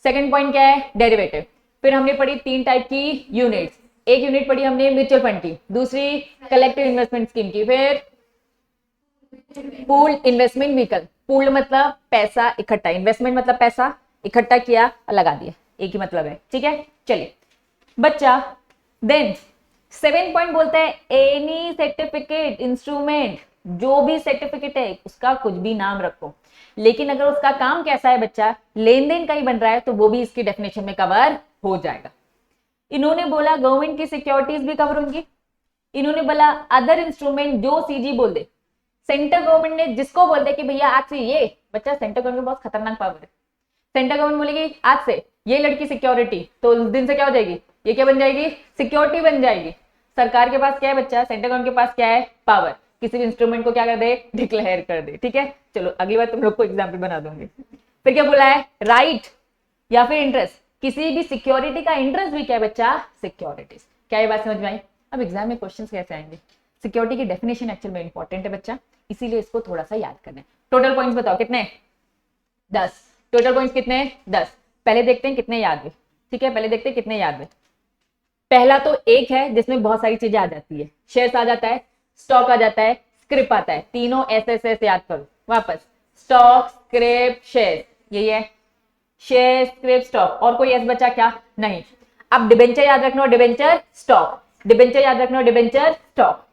A: सेकंड पॉइंट क्या है? डेरिवेटिव। फिर हमने पढ़ी 3 टाइप की यूनिट्स। एक यूनिट पढ़ी हमने म्यूचुअल फंड की, दूसरी कलेक्टिव इन्वेस्टमेंट स्कीम की, फिर पूल इन्वेस्टमेंट व्हीकल। पूल मतलब पैसा इकट्ठा, इन्वेस्टमेंट मतलब पैसा इकट्ठा किया और लगा दिया, एक ही मतलब है। ठीक है, चलिए बच्चा। देन 7 पॉइंट बोलता है एनी सर्टिफिकेट इंस्ट्रूमेंट, जो भी सर्टिफिकेट है उसका कुछ भी नाम रखो, लेकिन अगर उसका काम कैसा है बच्चा? लेन देन का ही बन रहा है, तो वो भी इसकी डेफिनेशन में कवर हो जाएगा। इन्होंने बोला गवर्नमेंट की सिक्योरिटीज भी कवर होंगी। इन्होंने बोला अदर इंस्ट्रूमेंट जो सीजी बोल दे। सेंट्रल गवर्नमेंट ने जिसको बोल दे कि भैया आज से ये बच्चा, सेंट्रल गवर्नमेंट बहुत खतरनाक पावर है। सेंट्रल गवर्नमेंट बोलेगी आज से ये लड़की सिक्योरिटी, तो उस दिन से क्या हो जाएगी? ये क्या बन जाएगी? सिक्योरिटी बन जाएगी। सरकार के पास क्या है बच्चा? सेंट्रल गवर्नमेंट के पास क्या है? पावर। किसी भी इंस्ट्रूमेंट को क्या कर दे? डिक्लेयर कर दे। ठीक है, चलो अगली बार तुम लोग को एग्जाम्पल बना दूंगी। फिर क्या बोला है? राइट या फिर इंटरेस्ट। किसी भी सिक्योरिटी का इंटरेस्ट भी क्या है बच्चा? सिक्योरिटीज। क्या ये बात समझ में आई? अब एग्जाम में क्वेश्चन कैसे आएंगे? सिक्योरिटी की डेफिनेशन एक्चुअल में इंपॉर्टेंट है बच्चा, इसीलिए इसको थोड़ा सा याद करना है। टोटल पॉइंट्स बताओ कितने? 10। टोटल पॉइंट्स कितने? 10। पहले देखते हैं कितने याद हुए। ठीक है, पहले देखते हैं कितने याद हुए। पहला तो एक है जिसमें बहुत सारी चीजें आ जाती है। शेयर्स आ जाता है, स्टॉक आ जाता है, स्क्रिप आता है। तीनों ऐसे याद करो वापस। स्टॉक, स्क्रिप, शेयर, यही है। Share, scrip, stock. और कोई ऐसा बचा क्या? नहीं। अब डिबेंचर याद रखना, डिबेंचर स्टॉक, डिबेंचर याद रखना, डिबेंचर स्टॉक।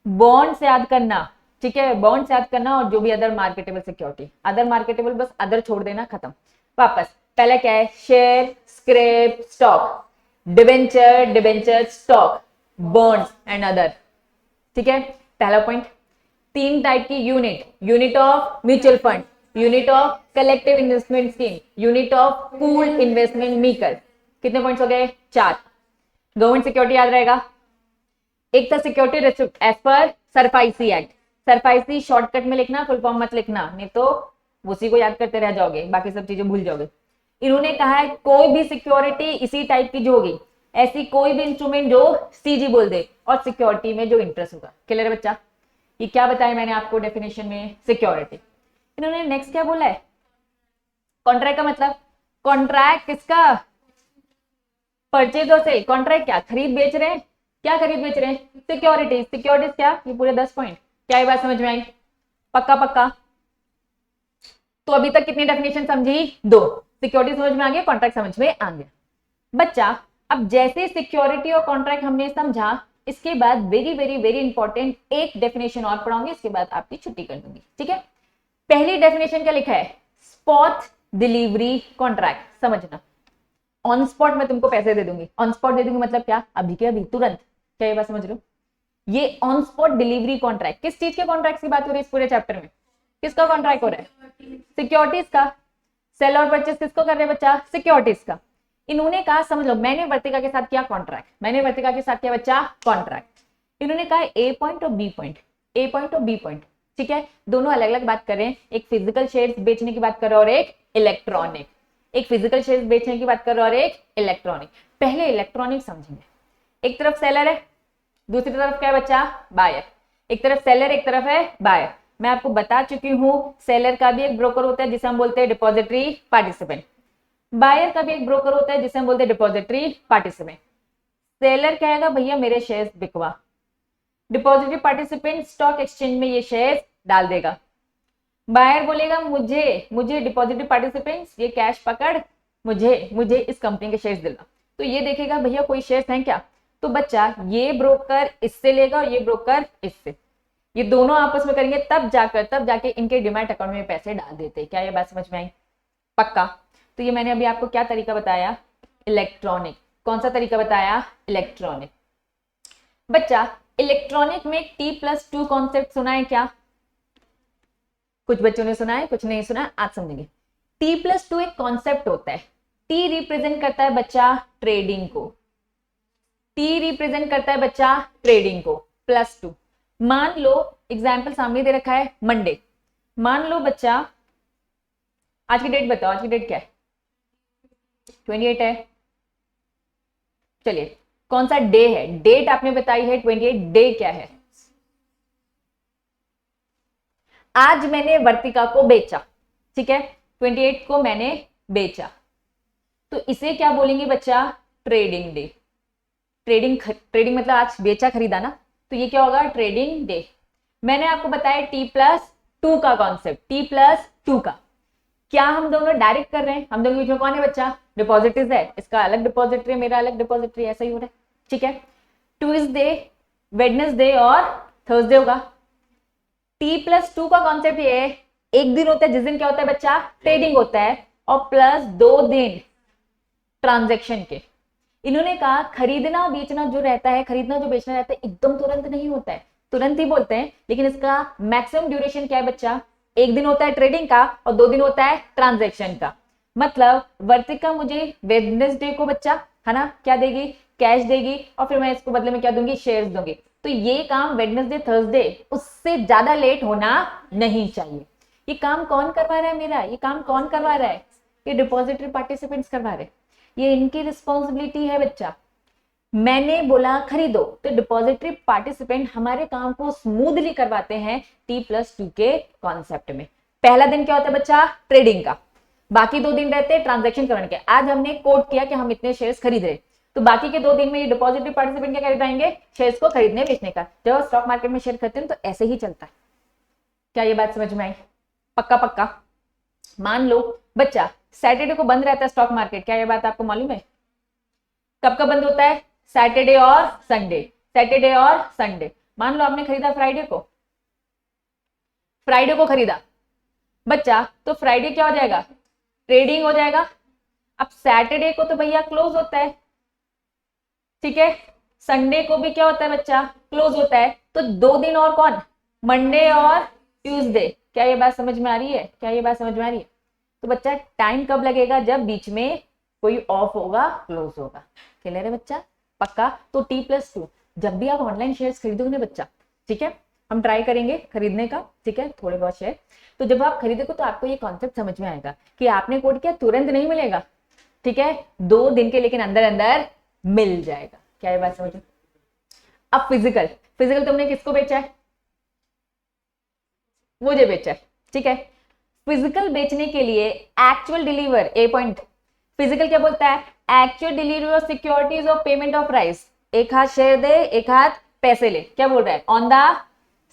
A: बॉन्ड से याद करना, ठीक है, बॉन्ड से याद करना, और जो भी other marketable security. Other marketable बस अदर छोड़ देना, खत्म। वापस पहला क्या है? Share, scrip, stock, debenture, debenture stock, bonds and other. ठीक है, पहला पॉइंट। 3 टाइप की unit, unit of mutual fund, unit of collective investment scheme, unit of pool investment vehicle. कितने पॉइंट्स हो गए? 4। गवर्नमेंट सिक्योरिटी याद रहेगा। एक था security receipt as per SARFAESI act. SARFAESI shortcut में लिखना, फुल फॉर्म मत लिखना, नहीं तो उसी को याद करते रह जाओगे, बाकी सब चीजें भूल जाओगे। इन्होंने कहा है कोई भी सिक्योरिटी इसी टाइप की जो होगी, ऐसी कोई भी इंस्ट्रूमेंट जो सीजी बोल दे और सिक्योरिटी में जो इंटरेस्ट होगा। क्लियर है बच्चा? ये क्या बताया मैंने आपको डेफिनेशन में? सिक्योरिटी। इन्होंने नेक्स्ट क्या बोला है? कॉन्ट्रैक्ट का मतलब? कॉन्ट्रैक्ट किसका? परचेजर से। कॉन्ट्रैक्ट क्या? खरीद बेच रहे हैं। क्या खरीद बेच रहे हैं? सिक्योरिटीज। सिक्योरिटीज क्या? ये पूरे 10 पॉइंट। क्या ये बात समझ में आई? पक्का पक्का? तो अभी तक कितनी डेफिनेशन समझी? 2। सिक्योरिटी समझ में आ गया, कॉन्ट्रैक्ट समझ में आ गया बच्चा। अब जैसे सिक्योरिटी और कॉन्ट्रैक्ट हमने समझा, इसके बाद वेरी वेरी वेरी इंपॉर्टेंट एक डेफिनेशन और पढ़ाऊंगी, इसके बाद आपकी छुट्टी कर दूंगी। ठीक है, पहली डेफिनेशन क्या लिखा है? Spot delivery contract. समझना, ऑन स्पॉट मैं तुमको पैसे दे दूंगी, ऑन स्पॉट दे दूंगी मतलब क्या, अभी के अभी, तुरंत। क्या ये बात समझ लो? ये ऑन स्पॉट डिलीवरी कॉन्ट्रैक्ट, किस चीज के कॉन्ट्रैक्ट की बात हो रही है इस पूरे चैप्टर में? किसका कॉन्ट्रैक्ट हो रहा है? सिक्योरिटीज का। सेल और परचेज किसको कर रहे हैं बच्चा? सिक्योरिटीज का। इन्होंने कहा, समझ लो, मैंने वर्तिका के साथ किया कॉन्ट्रैक्ट, मैंने वर्तिका के साथ किया बच्चा कॉन्ट्रैक्ट। इन्होंने कहा ए पॉइंट और बी पॉइंट, ए पॉइंट और बी पॉइंट, ठीक है, दोनों अलग अलग बात करें। एक फिजिकल शेयर्स बेचने की बात कर रहे और एक इलेक्ट्रॉनिक, एक फिजिकल शेयर्स बेचने की बात कर रहे और एक इलेक्ट्रॉनिक। पहले इलेक्ट्रॉनिक समझेंगे। एक तरफ सेलर है, दूसरी तरफ क्या है बच्चा? बायर। एक तरफ सेलर, एक तरफ है बायर। मैं आपको बता चुकी हूं, सेलर का भी एक ब्रोकर होता है जिसे हम बोलते हैं डिपॉजिटरी पार्टिसिपेंट, बायर का भी एक ब्रोकर होता है जिसे हम बोलते हैं डिपॉजिटरी पार्टिसिपेंट। सेलर कहेगा भैया मेरे शेयर्स बिकवा, डिपॉजिटरी पार्टिसिपेंट स्टॉक एक्सचेंज में ये शेयर्स डाल देगा। बायर बोलेगा मुझे डिपॉजिटरी पार्टिसिपेंट्स ये कैश पकड़, मुझे इस कंपनी के शेयर्स दिला। तो ये देखेगा भैया कोई शेयर्स हैं क्या, तो बच्चा ये ब्रोकर इससे लेगा और ये ब्रोकर इससे, ये दोनों आपस में करेंगे, तब जाके इनके डिमैट अकाउंट में पैसे डाल देते। क्या ये बात समझ में आई? पक्का? तो ये मैंने अभी आपको क्या तरीका बताया? इलेक्ट्रॉनिक। कौन सा तरीका बताया? इलेक्ट्रॉनिक। बच्चा इलेक्ट्रॉनिक में T+2 कॉन्सेप्ट सुना है क्या? कुछ बच्चों ने सुना है, कुछ नहीं सुना, आज समझेंगे। T+2 एक कॉन्सेप्ट होता है। T रिप्रेजेंट करता है बच्चा ट्रेडिंग को, T रिप्रेजेंट करता है बच्चा ट्रेडिंग को, +2। मान लो एग्जाम्पल सामने दे रखा है मंडे, मान लो बच्चा, आज की डेट बताओ, आज की डेट क्या है? 28 है। चलिए कौन सा डे है? डेट आपने बताई है 28, डे क्या है? आज मैंने वर्तिका को बेचा, ठीक है, 28 को मैंने बेचा, तो इसे क्या बोलेंगे बच्चा? Trading day. ट्रेडिंग मतलब आज बेचा खरीदा ना, तो ये क्या होगा? Trading day. मैंने आपको बताया T+2 का कॉन्सेप्ट, T+2 का। क्या हम दोनों डायरेक्ट कर रहे हैं? हम दोनों के बीच में कौन है बच्चा? डिपॉजिटरीज है, इसका अलग डिपॉजिटरी है, मेरा अलग डिपॉजिटरी, ऐसा ही हो रहा है, ठीक है। ट्यूसडे, वेडनेसडे और थर्सडे होगा। T+2 का कॉन्सेप्ट ये है, एक दिन होता है जिस दिन क्या होता है बच्चा? ट्रेडिंग होता है, और प्लस 2 दिन ट्रांजेक्शन के। इन्होंने कहा खरीदना बेचना जो रहता है, खरीदना जो बेचना रहता है एकदम तुरंत नहीं होता है, तुरंत ही बोलते हैं, लेकिन इसका मैक्सिमम ड्यूरेशन क्या है बच्चा? एक दिन होता है ट्रेडिंग का और 2 दिन होता है ट्रांजैक्शन का। मतलब वर्तिका मुझे वेडनेसडे को बच्चा, है ना, क्या देगी? कैश देगी, और फिर मैं इसको बदले में क्या दूंगी? शेयर्स दूंगी। तो ये काम वेडनेसडे थर्सडे उससे ज्यादा लेट होना नहीं चाहिए। ये काम कौन करवा रहा है मेरा? ये काम कौन करवा रहा है? ये डिपॉजिटरी पार्टिसिपेंट्स करवा रहे हैं, ये इनकी रिस्पॉन्सिबिलिटी है बच्चा। मैंने बोला खरीदो, तो डिपॉजिटरी पार्टिसिपेंट हमारे काम को स्मूथली करवाते हैं T+2 के कॉन्सेप्ट में। पहला दिन क्या होता है बच्चा? ट्रेडिंग का, बाकी 2 दिन रहते हैं ट्रांजैक्शन करने के। आज हमने कोट किया कि हम इतने शेयर्स खरीद रहे, तो बाकी के 2 दिन में ये डिपॉजिटरी पार्टिसिपेंट क्या खरीदाएंगे? शेयर्स को खरीदने बेचने का। जब स्टॉक मार्केट में शेयर खरीदते हैं तो ऐसे ही चलता है। क्या ये बात समझ में आई? पक्का पक्का। मान लो बच्चा सैटरडे को बंद रहता है स्टॉक मार्केट, क्या ये बात आपको मालूम है? कब कब बंद होता है? सैटरडे और संडे, सैटरडे और संडे। मान लो आपने खरीदा फ्राइडे को खरीदा बच्चा, तो फ्राइडे क्या हो जाएगा? ट्रेडिंग हो जाएगा। अब सैटरडे को तो भैया क्लोज होता है, ठीक है, संडे को भी क्या होता है बच्चा? क्लोज होता है। तो 2 दिन और कौन? मंडे और ट्यूसडे। क्या ये बात समझ में आ रही है? क्या ये बात समझ में आ रही है? तो बच्चा टाइम कब लगेगा? जब बीच में कोई ऑफ होगा, क्लोज होगा। क्लियर है बच्चा? पक्का। तो T+2 जब भी आप ऑनलाइन शेयर्स खरीदोगे ना बच्चा, ठीक है, हम ट्राई करेंगे खरीदने का, ठीक है, थोड़े बहुत शेयर। तो जब आप खरीदोगे तो आपको ये कॉन्सेप्ट समझ में आएगा कि आपने कोड किया तुरंत नहीं मिलेगा, ठीक है, 2 दिन के, लेकिन अंदर अंदर मिल जाएगा। क्या ये बात समझो? अब फिजिकल तुमने किसको बेचा है? मुझे बेचा है, ठीक है। फिजिकल बेचने के लिए एक्चुअल डिलीवर, ए पॉइंट, फिजिकल क्या बोलता है? Actual delivery of securities of payment of price. एक हाथ शेयर दे, एक हाथ पैसे ले। क्या बोल रहा है? ऑन द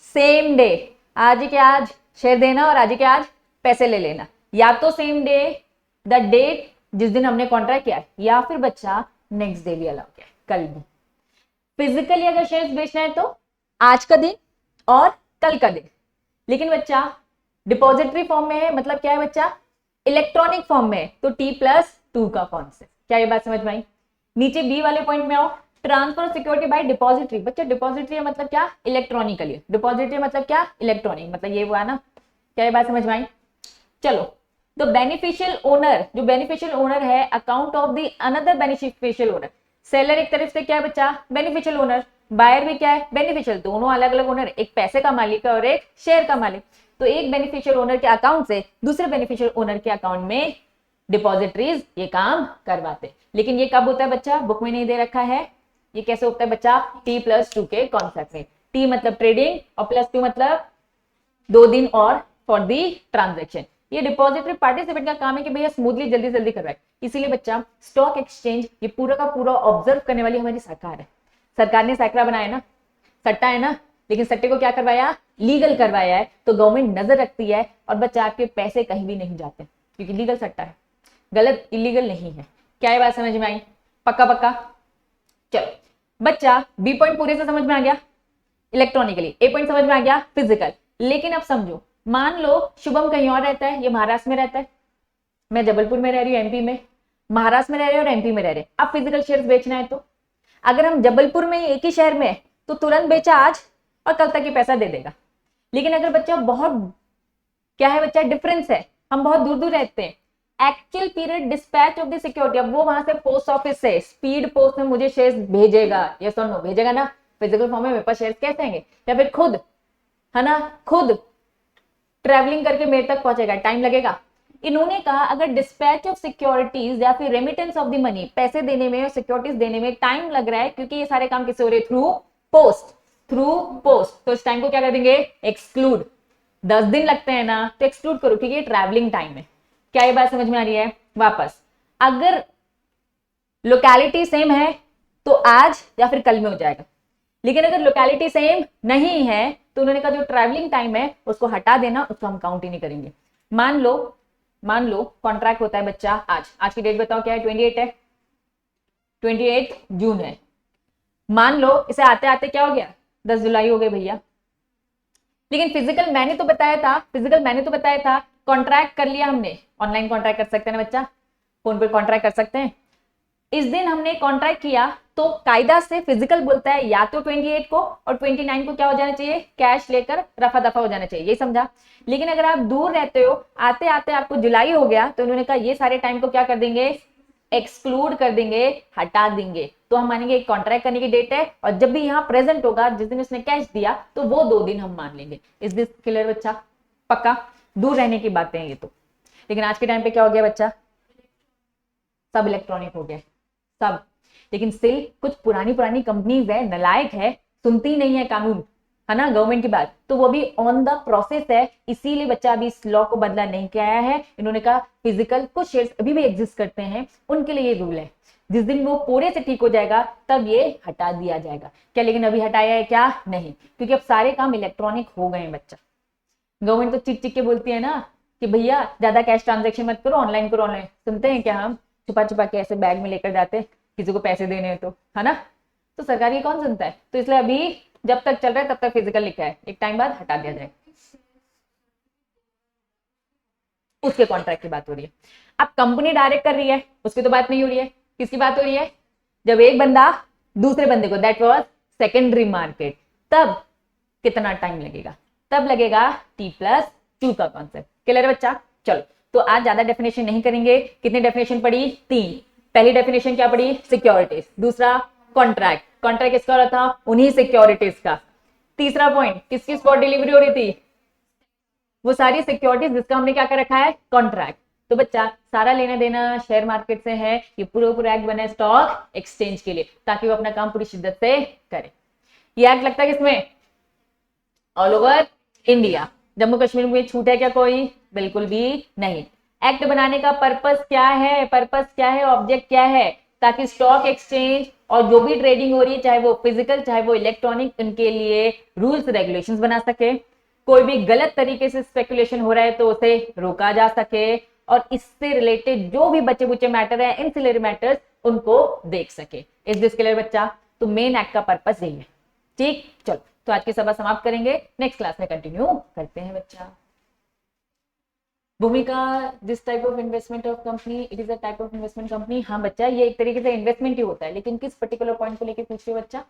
A: सेम डे, आज ही के आज शेयर देना और आज ही के आज पैसे ले लेना। या तो सेम डे, द डेट जिस दिन हमने कॉन्ट्रैक्ट किया, या फिर बच्चा नेक्स्ट डे भी अलाउ किया, कल भी। फिजिकली अगर शेयर्स बेचना है तो आज का दिन और कल का दिन। लेकिन बच्चा डिपॉजिटरी फॉर्म में है, मतलब क्या है बच्चा? इलेक्ट्रॉनिक फॉर्म में तो T+2 का कॉन्सेप्ट। क्या ये बात समझ में आई? नीचे बी वाले पॉइंट में आओ, ट्रांसफर सिक्योरिटी बाय डिपॉजिटरी। बच्चे डिपॉजिटरी मतलब क्या? इलेक्ट्रॉनिकली। डिपॉजिटरी मतलब क्या? इलेक्ट्रॉनिक, मतलब ये हुआ ना। क्या ये बात समझ में आई? चलो, तो बेनिफिशियल ओनर, जो बेनिफिशियल ओनर है account of the another beneficial owner. Seller एक तरफ से क्या है बच्चा? Beneficial owner. बायर भी क्या है? बेनिफिशियल। दोनों अलग अलग ओनर, एक पैसे का मालिक है और एक शेयर का मालिक। तो एक बेनिफिशियल ओनर के अकाउंट से दूसरे बेनिफिशियल ओनर के अकाउंट में डिपॉजिटरीज ये काम करवाते। लेकिन ये कब होता है बच्चा? बुक में नहीं दे रखा है। ये कैसे होता है बच्चा? T+2 के कॉन्सेप्ट में। T मतलब ट्रेडिंग और +2 मतलब 2 दिन और फॉर दी ट्रांजेक्शन। ये डिपॉजिटरी पार्टिसिपेंट का काम है कि भैया स्मूथली जल्दी जल्दी करवाए। इसीलिए बच्चा स्टॉक एक्सचेंज ये पूरा का पूरा ऑब्जर्व करने वाली हमारी सरकार है। सरकार ने सैकड़ा बनाया ना, सट्टा है ना, लेकिन सट्टे को क्या करवाया? लीगल करवाया है। तो गवर्नमेंट नजर रखती है और बच्चा आपके पैसे कहीं भी नहीं जाते, क्योंकि लीगल सट्टा है, गलत इलीगल नहीं है। क्या ये बात समझ में आई? पक्का पक्का। चलो बच्चा, बी पॉइंट पूरे से समझ में आ गया इलेक्ट्रॉनिकली, ए पॉइंट समझ में आ गया फिजिकल। लेकिन अब समझो, मान लो शुभम कहीं और रहता है, ये महाराष्ट्र में रहता है, मैं जबलपुर में रह रही हूँ एमपी में, महाराष्ट्र में रह रहे और एमपी में रह रहे। अब फिजिकल शेयर्स बेचना है तो अगर हम जबलपुर में एक ही शहर में तो तुरंत बेचा आज और कल तक ही पैसा दे देगा। लेकिन अगर बच्चा बहुत, क्या है बच्चा? डिफरेंस है, हम बहुत दूर दूर रहते हैं। Actual period dispatch of the security, अब वो वहां से पोस्ट ऑफिस से स्पीड पोस्ट में मुझे शेयर्स भेजेगा, यस और नो? भेजेगा ना। फिजिकल फॉर्म में मेरे पास शेयर्स कैसे आएंगे? या फिर खुद, है ना, खुद ट्रैवलिंग करके मेरे तक पहुंचेगा, टाइम लगेगा। इन्होंने कहा अगर डिस्पैच ऑफ सिक्योरिटीज या फिर रेमिटेंस ऑफ द मनी, पैसे देने में और सिक्योरिटीज देने में टाइम लग रहा है, क्योंकि ये सारे काम किससे हो रहे? Through post, through post. तो इस टाइम को क्या कर देंगे? एक्सक्लूड। 10 दिन लगते हैं ना, तो एक्सक्लूड करो, क्योंकि ये ट्रैवलिंग टाइम है। क्या ये बात समझ में आ रही है? वापस, अगर लोकेलिटी सेम है तो आज या फिर कल में हो जाएगा, लेकिन अगर लोकेलिटी सेम नहीं है तो उन्होंने कहा जो ट्रैवलिंग टाइम है उसको हटा देना, उसको हम काउंट ही नहीं करेंगे। मान लो कॉन्ट्रैक्ट होता है बच्चा आज की डेट बताओ क्या है? 28 है, 28 जून है। मान लो इसे आते आते क्या हो गया? 10 जुलाई हो गई भैया। लेकिन फिजिकल मैंने तो बताया था कॉन्ट्रैक्ट कर लिया हमने। ऑनलाइन कॉन्ट्रैक्ट कर सकते हैं ना बच्चा, फोन पे कॉन्ट्रैक्ट कर सकते हैं। इस दिन हमने कॉन्ट्रैक्ट किया तो कायदा से फिजिकल बोलता है या तो 28 को और 29 को क्या हो जाना चाहिए? कैश लेकर रफा दफा हो जाना चाहिए, ये समझा? लेकिन अगर आप दूर रहते हो, आते आते आपको जुलाई हो गया, तो उन्होंने कहा ये सारे टाइम को क्या कर देंगे? एक्सक्लूड कर देंगे, हटा देंगे। तो हम मानेंगे एक कॉन्ट्रैक्ट करने की डेट है और जब भी यहाँ प्रेजेंट होगा, जिस दिन उसने कैश दिया, तो वो 2 दिन हम मान लेंगे। इज दिस क्लियर बच्चा? पक्का? दूर रहने की बातें हैं ये तो। लेकिन आज के टाइम पे क्या हो गया बच्चा? सब इलेक्ट्रॉनिक हो गया सब। लेकिन स्टिल कुछ पुरानी कंपनीज है, नलायक है, सुनती नहीं है कानून, है ना, गवर्नमेंट की बात, तो वो भी ऑन द प्रोसेस है। इसीलिए बच्चा अभी इस लॉ को बदला नहीं किया है। इन्होंने कहा फिजिकल कुछ शेयर्स अभी भी एग्जिस्ट करते हैं, उनके लिए ये रूल है। जिस दिन वो पूरे से ठीक हो जाएगा तब ये हटा दिया जाएगा। क्या लेकिन अभी हटाया है क्या? नहीं, क्योंकि अब सारे काम इलेक्ट्रॉनिक हो गए हैं बच्चा। गवर्नमेंट तो चिक चिक के बोलती है ना कि भैया ज्यादा कैश ट्रांजेक्शन मत करो, ऑनलाइन करो, ऑनलाइन। सुनते हैं क्या हम? छुपा छुपा के ऐसे बैग में लेकर जाते, किसी को पैसे देने हैं तो, है ना? तो सरकार ये कौन सुनता है? तो इसलिए अभी जब तक चल रहा है तब तक फिजिकल लिखा है, एक टाइम बाद हटा दिया जाए। उसके कॉन्ट्रैक्ट की बात हो रही है। अब कंपनी डायरेक्ट कर रही है, उसकी तो बात नहीं हो रही है। किसकी बात हो रही है? जब एक बंदा दूसरे बंदे को, दैट वाज सेकेंडरी मार्केट, तब कितना टाइम लगेगा? तब लगेगा T+2 का कॉन्सेप्ट। क्लियर है बच्चा? चलो, तो आज ज्यादा डेफिनेशन नहीं करेंगे। कितनी डेफिनेशन पढ़ी? 3। पहली डेफिनेशन क्या पढ़ी? सिक्योरिटीज। दूसरा कॉन्ट्रैक्ट, कॉन्ट्रैक्ट किसका हो रहा था? उन्हीं सिक्योरिटीज का। तीसरा पॉइंट, किसकी स्पॉट डिलीवरी हो रही थी? वो सारी सिक्योरिटीज जिसका हमने क्या कर रखा है? कॉन्ट्रैक्ट। तो बच्चा सारा लेना देना शेयर मार्केट से है। ये पूरा एक्ट बना है स्टॉक एक्सचेंज के लिए, ताकि वो अपना काम पूरी शिद्दत से करे। ये एक्ट लगता है किसमें? All over India. Jammu Kashmir में छूट है क्या कोई? बिल्कुल भी नहीं। एक्ट बनाने का पर्पस क्या है? ऑब्जेक्ट क्या है? ताकि स्टॉक एक्सचेंज और जो भी ट्रेडिंग हो रही है, चाहे वो फिजिकल चाहे वो इलेक्ट्रॉनिक, उनके लिए रूल्स रेगुलेशंस बना सके। कोई भी गलत तरीके से स्पेकुलेशन हो रहा है तो उसे रोका जा सके, और इससे रिलेटेड जो भी बचे बुचे मैटर है, इंसिलरी मैटर्स, उनको देख सके। इज दिस क्लियर बच्चा? तो मेन एक्ट का पर्पस यही है। ठीक, चलो तो आज की सभा समाप्त करेंगे, नेक्स्ट क्लास में कंटिन्यू करते हैं बच्चा। भूमिका this type of investment of company, it is a type of investment company. हाँ बच्चा, ये एक तरीके से इन्वेस्टमेंट ही होता है, लेकिन किस पर्टिकुलर पॉइंट को लेके पूछ रहे हो बच्चा?